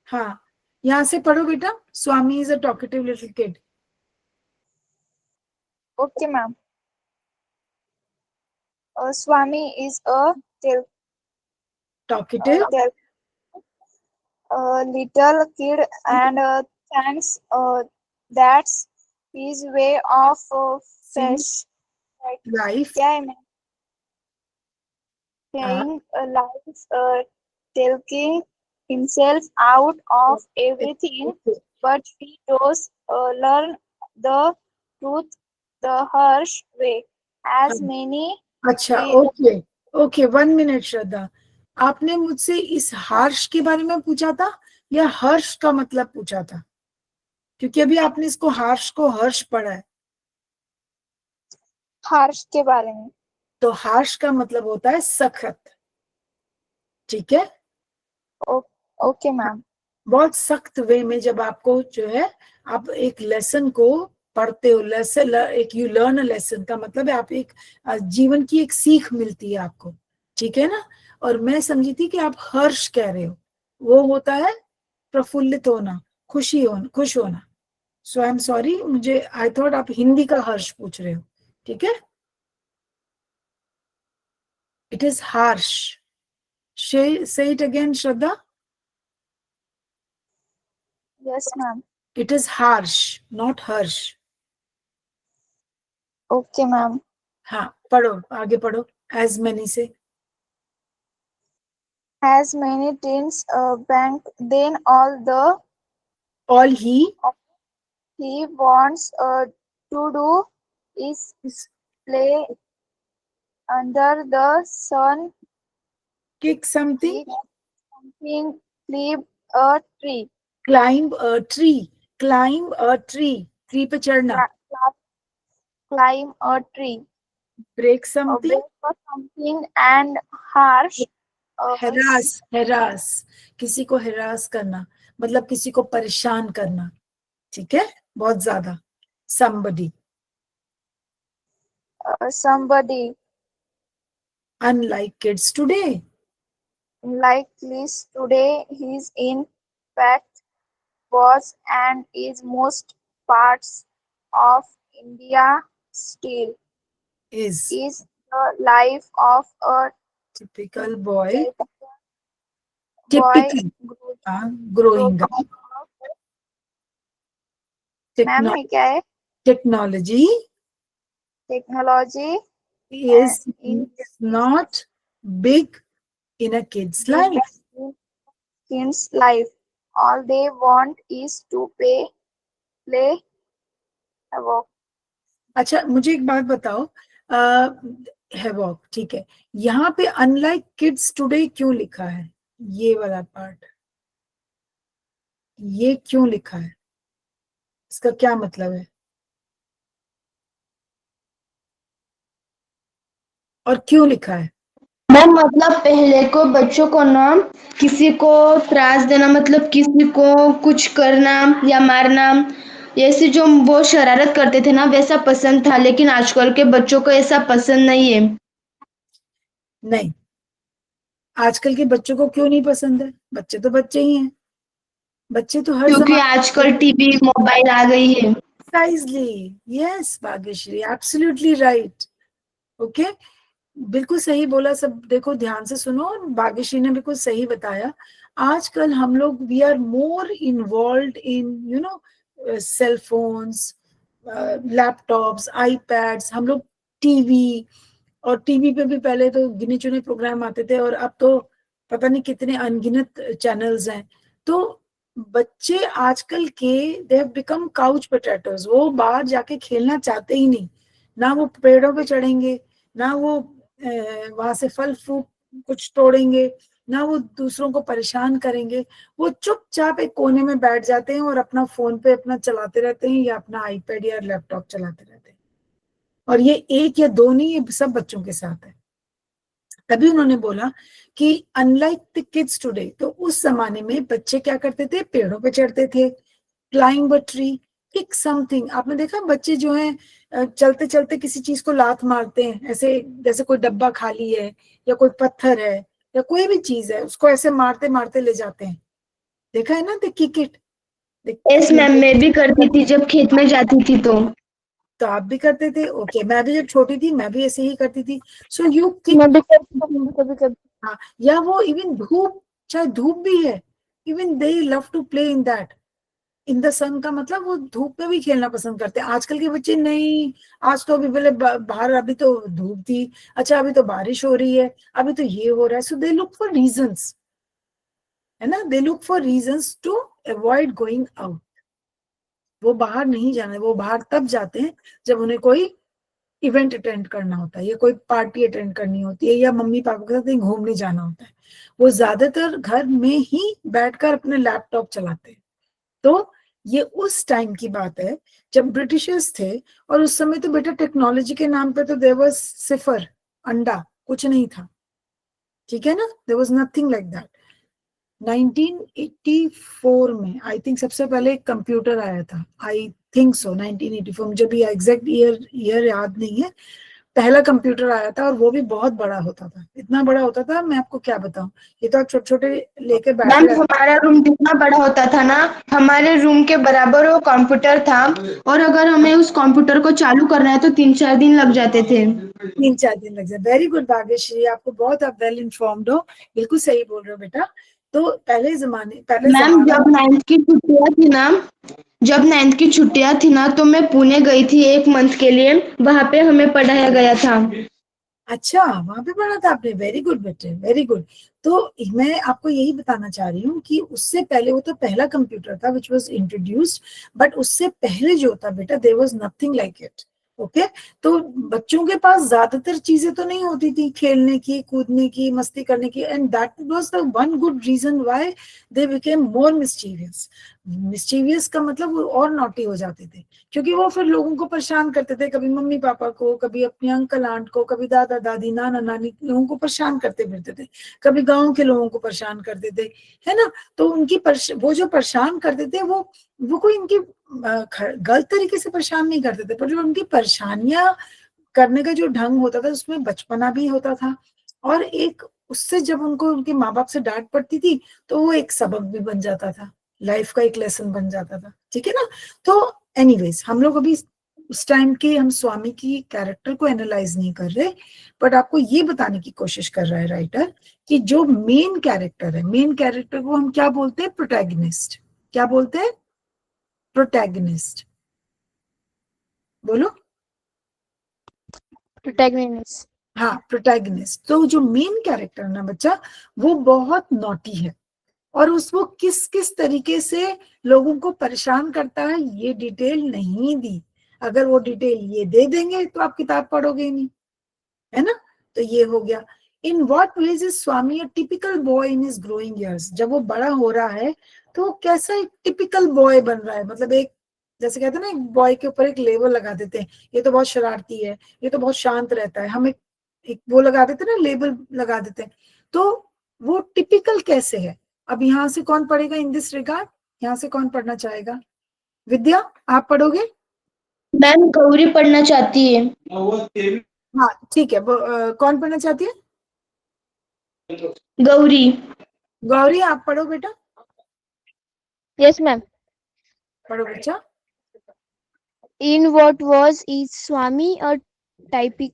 हाँ, यहाँ से पढ़ो बेटा, Swami is a talkative little kid. Okay ma'am. Swami is a talkative little kid and thanks that's his way of fresh life, क्या है मैं saying life taking himself out of everything but he does learn the truth the harsh way as many अच्छा, we- okay okay, 1 minute श्रद्धा, आपने मुझसे इस हर्ष के बारे में पूछा था या हर्ष का मतलब पूछा था? क्योंकि अभी आपने इसको हर्ष को हर्ष पढ़ा है, harsh के बारे में। तो हर्ष का मतलब होता है सखत, ठीक है? Okay ma'am. बहुत सख्त वे में जब आपको जो है, आप एक लेसन को पढ़ते हो, लेसन एक यू लर्न अ लेसन का मतलब है आप एक जीवन की एक सीख मिलती है आपको, ठीक है ना? और मैं समझी थी कि आप हर्ष कह रहे हो, वो होता है प्रफुल्लित होना, खुशी होना, खुश होना। सो आई एम सॉरी, मुझे आई थॉट आप हिंदी का हर्ष पूछ रहे हो, ठीक है? इट इज हर्ष, से it again Shraddha, yes ma'am. It is Harsh not Harsh. Okay ma'am. हाँ, पढ़ो, आगे पढ़ो, एज मैनी से। Has many teens bank then all All he he wants to do is is play under the sun, kick something, eat something, climb a tree, climb a tree, climb a tree, tree पे चढ़ना, climb a tree, break something, break for something and harsh harass, harass, किसी को harass करना मतलब किसी को परेशान करना, ठीक है? बहुत ज्यादा, somebody, somebody unlike kids today, like this today he's in fact was and is most parts of India still is is the life of a typical boy, boy typical, growing up, ma'am है क्या है technology technology is not big in a kid's life. kids life all they want is to play havoc अच्छा, मुझे एक बात बताओ, havoc, ठीक है, यहाँ पे अनलाइक किड्स टुडे क्यों लिखा है? ये वाला पार्ट, ये क्यों लिखा है? इसका क्या मतलब है और क्यों लिखा है? मैम मतलब पहले को बच्चों को ना किसी को त्रास देना मतलब किसी को कुछ करना या मारना, ऐसे जो वो शरारत करते थे ना वैसा पसंद था, लेकिन आजकल के बच्चों को ऐसा पसंद नहीं है। नहीं, आजकल के बच्चों को क्यों नहीं पसंद है? बच्चे तो बच्चे ही हैं, बच्चे तो हर क्योंकि जमाने आजकल टीवी मोबाइल आ गई है। Precisely, yes Bhagyashree, absolutely right, okay, बिल्कुल सही बोला सब। देखो ध्यान से सुनो, भाग्यश्री ने बिल्कुल सही बताया। आजकल हम लोग we are more involve in you know cell phones, laptops, iPads, हम लोग टीवी, और टीवी पे भी पहले तो गिने चुने प्रोग्राम आते थे और अब तो पता नहीं कितने अनगिनत चैनल्स हैं। तो बच्चे आजकल के they have become couch potatoes, वो बाहर जाके खेलना चाहते ही नहीं। ना वो पेड़ों पे चढ़ेंगे, ना वो वहां से फल फ्रूट कुछ तोड़ेंगे, ना वो दूसरों को परेशान करेंगे। वो चुपचाप एक कोने में बैठ जाते हैं और अपना फोन पे अपना चलाते रहते हैं, या अपना आईपैड या लैपटॉप चलाते रहते हैं। और ये एक या दो नहीं, ये सब बच्चों के साथ है। तभी उन्होंने बोला कि अनलाइक द किड्स टुडे, तो उस जमाने में बच्चे क्या करते थे, पेड़ों पे चढ़ते थे, climb a tree, kick something. आपने देखा बच्चे जो हैं चलते चलते किसी चीज को लात मारते हैं, ऐसे जैसे कोई डब्बा खाली है या कोई पत्थर है या कोई भी चीज है, उसको ऐसे मारते मारते ले जाते हैं। देखा है ना, दे किक इट। यस मैम, मैं भी करती थी जब खेत में जाती थी तो आप भी करते थे? ओके, मैं भी जब छोटी थी मैं भी ऐसे ही करती थी। So you kick. मैं भी करती हूँ कभी कभी। हाँ, या वो इवन धूप, चाहे धूप भी है, even they love to play in that, in the sun का मतलब वो धूप में भी खेलना पसंद करते हैं। आजकल के बच्चे नहीं, आज तो अभी पहले बाहर, अभी तो धूप थी, अच्छा अभी तो बारिश हो रही है, अभी तो ये हो रहा है। So they look for reasons, है ना, they look for reasons to avoid going out. वो बाहर नहीं जाना है, वो बाहर तब जाते हैं जब उन्हें कोई इवेंट अटेंड करना होता है, या कोई पार्टी अटेंड करनी होती है, या मम्मी पापा के साथ कहीं घूमने जाना होता है। वो ज्यादातर घर में ही बैठकर अपने लैपटॉप चलाते हैं। तो ये उस टाइम की बात है जब ब्रिटिशर्स थे, और उस समय तो बेटा टेक्नोलॉजी के नाम पे तो देयर वाज सिफर, अंडा, कुछ नहीं था। ठीक है ना, there was nothing like that. 1984 में आई थिंक सबसे पहले एक कंप्यूटर आया था, आई थिंक सो 1984, मुझे भी एग्जैक्ट ईयर याद नहीं है। पहला कंप्यूटर आया था, और वो भी बहुत बड़ा होता था, इतना बड़ा होता था मैं आपको क्या बताऊं। ये तो आप छोटे छोटे लेके बैठे मैम। रहते। हमारा रूम जितना बड़ा होता था ना, हमारे रूम के बराबर वो कंप्यूटर था, और अगर हमें उस कंप्यूटर को चालू करना है तो 3-4 दिन लग जाते थे। 3-4 दिन लग जाए। वेरी गुड भाग्यश्री, आपको बहुत, आप वेल इन्फॉर्म्ड हो, बिल्कुल सही बोल रहे हो बेटा। तो पहले मैम, जमाना। जब 9th की छुट्टियां थी ना, तो मैं पुणे गई थी 1 मंथ के लिए, वहां पे हमें पढ़ाया गया था। अच्छा, वहां पे पढ़ा था आपने, वेरी गुड बेटे, वेरी गुड। तो मैं आपको यही बताना चाह रही हूँ कि उससे पहले, वो तो पहला कंप्यूटर था विच वाज इंट्रोड्यूस्ड, बट उससे पहले जो था बेटा, there was nothing like it. Okay, तो बच्चों के पास ज्यादातर चीजें तो नहीं होती थी खेलने की, कूदने की, मस्ती करने की, and that was the one good reason why they became more mischievous. Mischievous का मतलब वो और नॉटी हो जाते थे, क्योंकि वो फिर लोगों को परेशान करते थे, कभी मम्मी पापा को, कभी अपने अंकल आंट को, कभी दादा दादी नाना नानी, लोगों को परेशान करते फिरते थे, कभी गांव के लोगों को परेशान करते थे, है ना। तो उनकी वो जो परेशान करते थे, वो कोई इनकी गलत तरीके से परेशान नहीं करते थे, पर जो उनकी परेशानियां करने का जो ढंग होता था, उसमें बचपना भी होता था, और एक उससे जब उनको उनके माँ बाप से डांट पड़ती थी, तो वो एक सबक भी बन जाता था, लाइफ का एक लेसन बन जाता था। ठीक है ना। तो एनीवेज, हम लोग अभी उस टाइम के, हम स्वामी की कैरेक्टर को एनालाइज नहीं कर रहे, बट आपको ये बताने की कोशिश कर रहा है राइटर कि जो मेन कैरेक्टर है, मेन कैरेक्टर को हम क्या बोलते हैं, प्रोटैगनिस्ट। क्या बोलते हैं? प्रोटैगनिस्ट। बोलो। प्रोटैगनिस्ट। हाँ, प्रोटैगनिस्ट। तो जो मेन कैरेक्टर है ना बच्चा, वो बहुत नॉटी है, और वो किस किस तरीके से लोगों को परेशान करता है ये डिटेल नहीं दी। अगर वो डिटेल ये दे देंगे तो आप किताब पढ़ोगे ही नहीं, है ना। तो ये हो गया। In what ways is Swami a typical boy in his growing years? जब वो बड़ा हो रहा है तो वो कैसा एक टिपिकल बॉय बन रहा है, मतलब एक, जैसे कहते हैं ना, एक बॉय के ऊपर एक लेबल लगा देते हैं, ये तो बहुत शरारती है, ये तो बहुत शांत रहता है, हम एक वो लगा देते हैं ना, लेबल लगा देते हैं। तो वो टिपिकल कैसे है? अब यहाँ से कौन पढ़ेगा इन दिस रिगार्ड? यहाँ से कौन पढ़ना चाहेगा? विद्या, आप पढ़ोगे? मैम, गौरी पढ़ना चाहती है। हाँ ठीक है, कौन पढ़ना चाहती है? गौरी। गौरी, आप पढ़ो बेटा, यस मैम। पढ़ो बच्चा। In what was is Swami a typical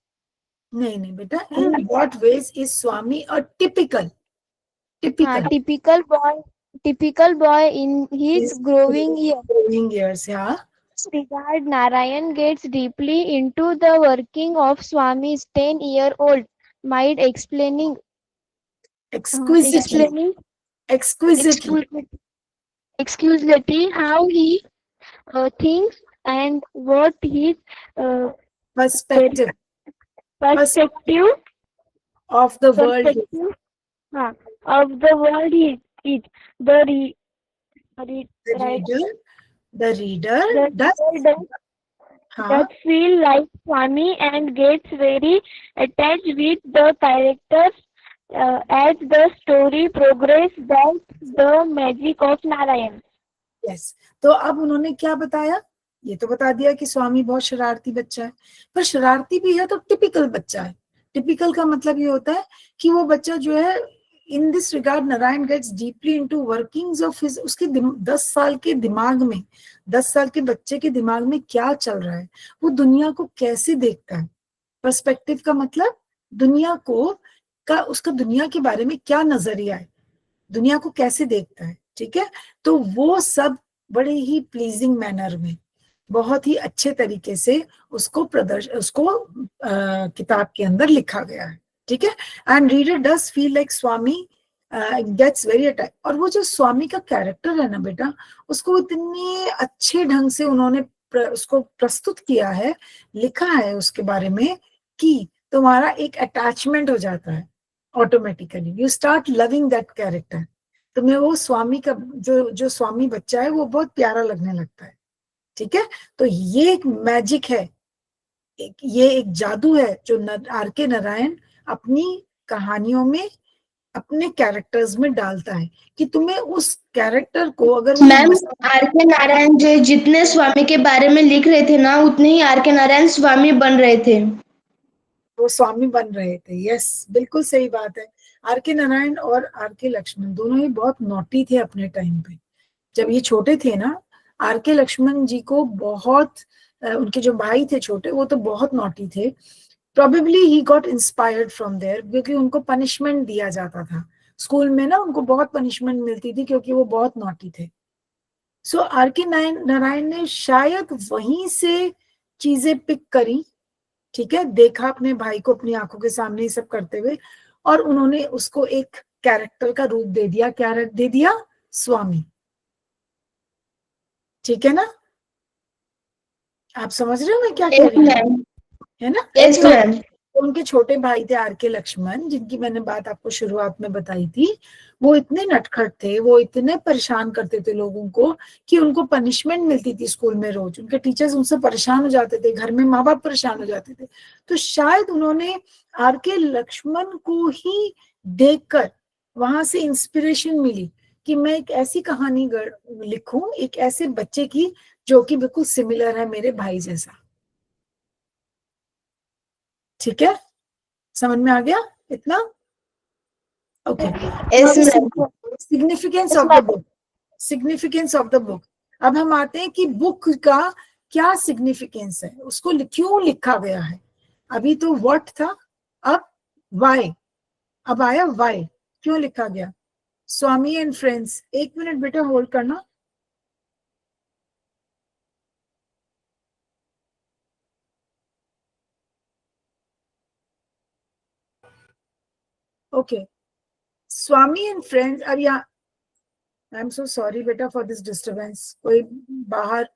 नहीं बेटा, in what ways is Swami a typical, हाँ, typical typical boy in his is growing year. Growing years. हाँ, Regard Narayan gets deeply into the working of Swami's 10-year-old mind, explaining exquisitely, exquisitely, exquisitely how he thinks and what his uh, perspective perspective of the world is. perspective uh, of the world is. The re, re, The right, reader the does, reader huh? does feel like Swami and gets very attached with the characters as the story progresses. That's the magic of Narayan. Yes, तो अब उन्होंने क्या बताया, ये तो बता दिया कि स्वामी बहुत शरारती बच्चा है, पर शरारती भी है तो टिपिकल बच्चा है। टिपिकल का मतलब ये होता है कि वो बच्चा जो है, in this regard Narayan gets deeply into workings of his, उसके 10 साल के दिमाग में, 10 साल के बच्चे के दिमाग में क्या चल रहा है, वो दुनिया को कैसे देखता है। पर्सपेक्टिव का मतलब दुनिया को का, उसका दुनिया के बारे में क्या नजरिया है, दुनिया को कैसे देखता है, ठीक है। तो वो सब बड़े ही प्लीजिंग मैनर में, बहुत ही अच्छे तरीके से उसको किताब के अंदर लिखा गया है, ठीक है। And reader does feel like Swami gets very attach. और वो जो स्वामी का कैरेक्टर है ना बेटा, उसको इतने अच्छे ढंग से उन्होंने उसको प्रस्तुत किया है, लिखा है उसके बारे में, कि तुम्हारा एक अटैचमेंट हो जाता है automatically, you start loving that character. तुम्हें वो स्वामी का जो स्वामी बच्चा है वो बहुत प्यारा लगने लगता है, ठीक है। तो ये एक मैजिक है, ये एक जादू है जो आर के नारायण अपनी कहानियों में, अपने कैरेक्टर्स में डालता है, कि तुम्हें उस कैरेक्टर को अगर वो मैम, आर के नारायण जो जितने स्वामी के बारे में लिख रहे थे ना, उतने ही आर के नारायण स्वामी बन रहे थे। वो स्वामी बन रहे थे। यस, बिल्कुल सही बात है। आर के नारायण और आर के लक्ष्मण दोनों ही बहुत नॉटी थे अपने टाइम पे। जब ये छोटे थे ना, आर के लक्ष्मण जी को बहुत, उनके जो भाई थे छोटे, वो तो बहुत नॉटी थे। Probably he got inspired from there, क्योंकि उनको पनिशमेंट दिया जाता था स्कूल में ना, उनको बहुत पनिशमेंट मिलती थी क्योंकि वो बहुत नॉटी थे। सो आर के नारायण ने शायद वहीं से चीजें पिक करी, ठीक है, देखा अपने भाई को अपनी आंखों के सामने ये सब करते हुए, और उन्होंने उसको एक कैरेक्टर का रूप दे दिया। क्या दे दिया? स्वामी, ठीक है ना। आप समझ रहे हो मैं क्या कह रही हूँ, है ना। Yes ma'am. उनके छोटे भाई थे आर के लक्ष्मण, जिनकी मैंने बात आपको शुरुआत में बताई थी। वो इतने नटखट थे, वो इतने परेशान करते थे लोगों को, कि उनको पनिशमेंट मिलती थी स्कूल में रोज। उनके टीचर्स उनसे परेशान हो जाते थे, घर में माँ बाप परेशान हो जाते थे। तो शायद उन्होंने आर के लक्ष्मण को ही देखकर वहां से इंस्पिरेशन मिली कि मैं एक ऐसी कहानी लिखूं, एक ऐसे बच्चे की जो कि बिल्कुल सिमिलर है मेरे भाई जैसा, ठीक है। समझ में आ गया इतना? Okay. Yes ma'am. Significance of the book, significance of the book. अब हम आते हैं कि बुक का क्या सिग्निफिकेंस है, उसको क्यों लिखा गया है। अभी तो व्हाट था, अब व्हाई, अब आया व्हाई, क्यों लिखा गया। स्वामी एंड फ्रेंड्स, एक मिनट बेटा होल्ड करना। Okay, Swami and friends. अब यहाँ, आई एम सो सॉरी बेटा फॉर दिस डिस्टर्बेंस, कोई बाहर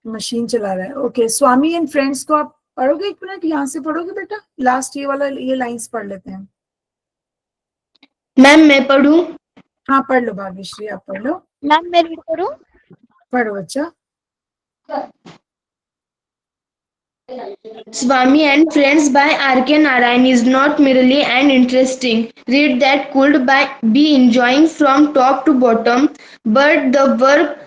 मशीन चला रहा है। ओके, स्वामी एंड फ्रेंड्स को आप पढ़ोगे? एक मिनट यहाँ से पढ़ोगे बेटा, लास्ट ये वाला, ये लाइंस पढ़ लेते हैं। मैम मैं पढ़ूं? हाँ पढ़ लो भाग्यश्री, आप पढ़ लो। मैम मैं रीड करूं? पढ़ो बच्चा। Swami and Friends by R.K. Narayan is not merely an interesting read that could be enjoyed from top to bottom, but the work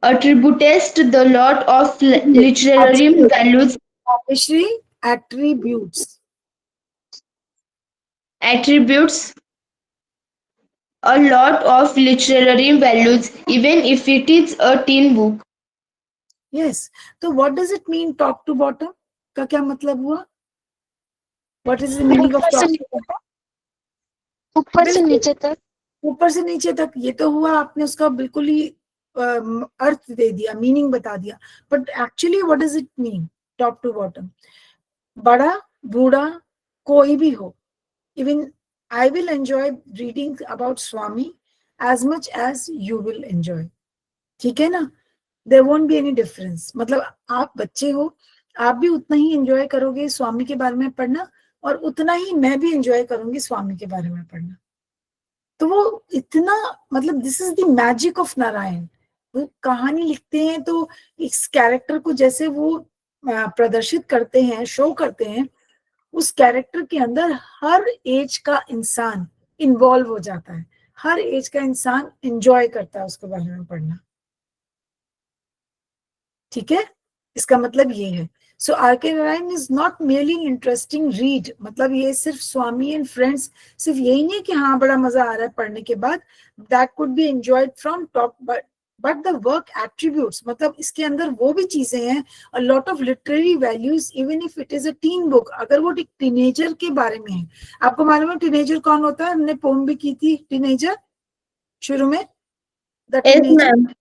attributes the lot of literary values, Bhagyashree, attributes, attributes a lot of literary values, even if it is a teen book. yes। तो what does it mean top to bottom का क्या मतलब हुआ? What is the meaning of top? ऊपर से नीचे तक। ऊपर से नीचे तक, ये तो हुआ, आपने उसका बिल्कुल ही अर्थ दे दिया, मीनिंग बता दिया। But actually what does it mean top to bottom? बड़ा, बूढ़ा, कोई भी हो, even I will enjoy reading about Swami as much as you will enjoy, ठीक है ना? There won't be any difference, मतलब आप बच्चे हो, आप भी उतना ही एंजॉय करोगे स्वामी के बारे में पढ़ना, और उतना ही मैं भी एंजॉय करूंगी स्वामी के बारे में पढ़ना। तो वो इतना, मतलब this is the magic of Narayan. वो कहानी लिखते हैं तो इस कैरेक्टर को जैसे वो प्रदर्शित करते हैं, शो करते हैं, उस कैरेक्टर के अंदर हर एज का इंसान इन्वॉल्व हो जाता है, हर एज का इंसान एंजॉय करता है उसके बारे में पढ़ना, ठीक है? इसका मतलब ये है। So RK. Narayan is not merely interesting read, मतलब ये सिर्फ स्वामी एंड फ्रेंड्स सिर्फ यही नहीं कि हाँ बड़ा मजा आ रहा है पढ़ने के बाद, that could be enjoyed from top, but the work attributes, मतलब इसके अंदर वो भी चीजें हैं, a lot of literary values, even if it is a tin book, अगर वो एक टीनेजर के बारे में है। आपको मालूम है टीनेजर कौन होता है? हमने पोम भी की थी टीनेजर शुरू में, द टीनेजर।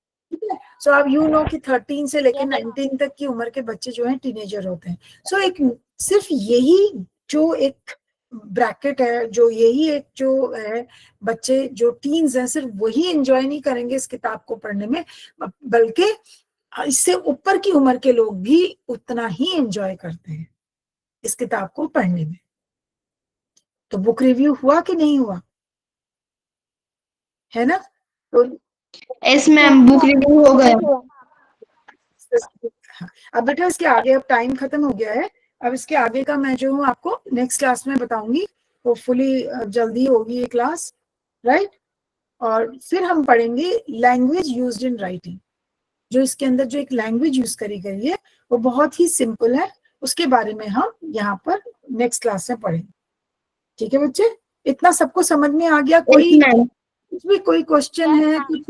सो अब यू नो कि 13 से लेकर 19 तक की उम्र के बच्चे जो हैं टीनेजर होते हैं। सो एक सिर्फ यही जो एक ब्रैकेट है, जो यही एक जो है बच्चे जो टीन्स हैं, सिर्फ वही एंजॉय नहीं करेंगे इस किताब को पढ़ने में, बल्कि इससे ऊपर की उम्र के लोग भी उतना ही एंजॉय करते हैं इस किताब को पढ़ने में। तो बुक रिव्यू हुआ कि नहीं हुआ, है ना? तो यस मैम, बुक रिव्यू हो गया। अब बेटा इसके आगे, अब टाइम खत्म हो गया है, अब इसके आगे का मैं जो हूँ आपको नेक्स्ट क्लास में बताऊंगी, होपफुली जल्दी होगी ये क्लास, राइट? और फिर हम पढ़ेंगे लैंग्वेज यूज्ड इन राइटिंग। जो इसके अंदर जो एक लैंग्वेज यूज करी गई है वो बहुत ही सिंपल है, उसके बारे में हम यहाँ पर नेक्स्ट क्लास में पढ़ेंगे, ठीक है बच्चे? इतना सबको समझ में आ गया? Yes ma'am. कुछ भी कोई क्वेश्चन है, कुछ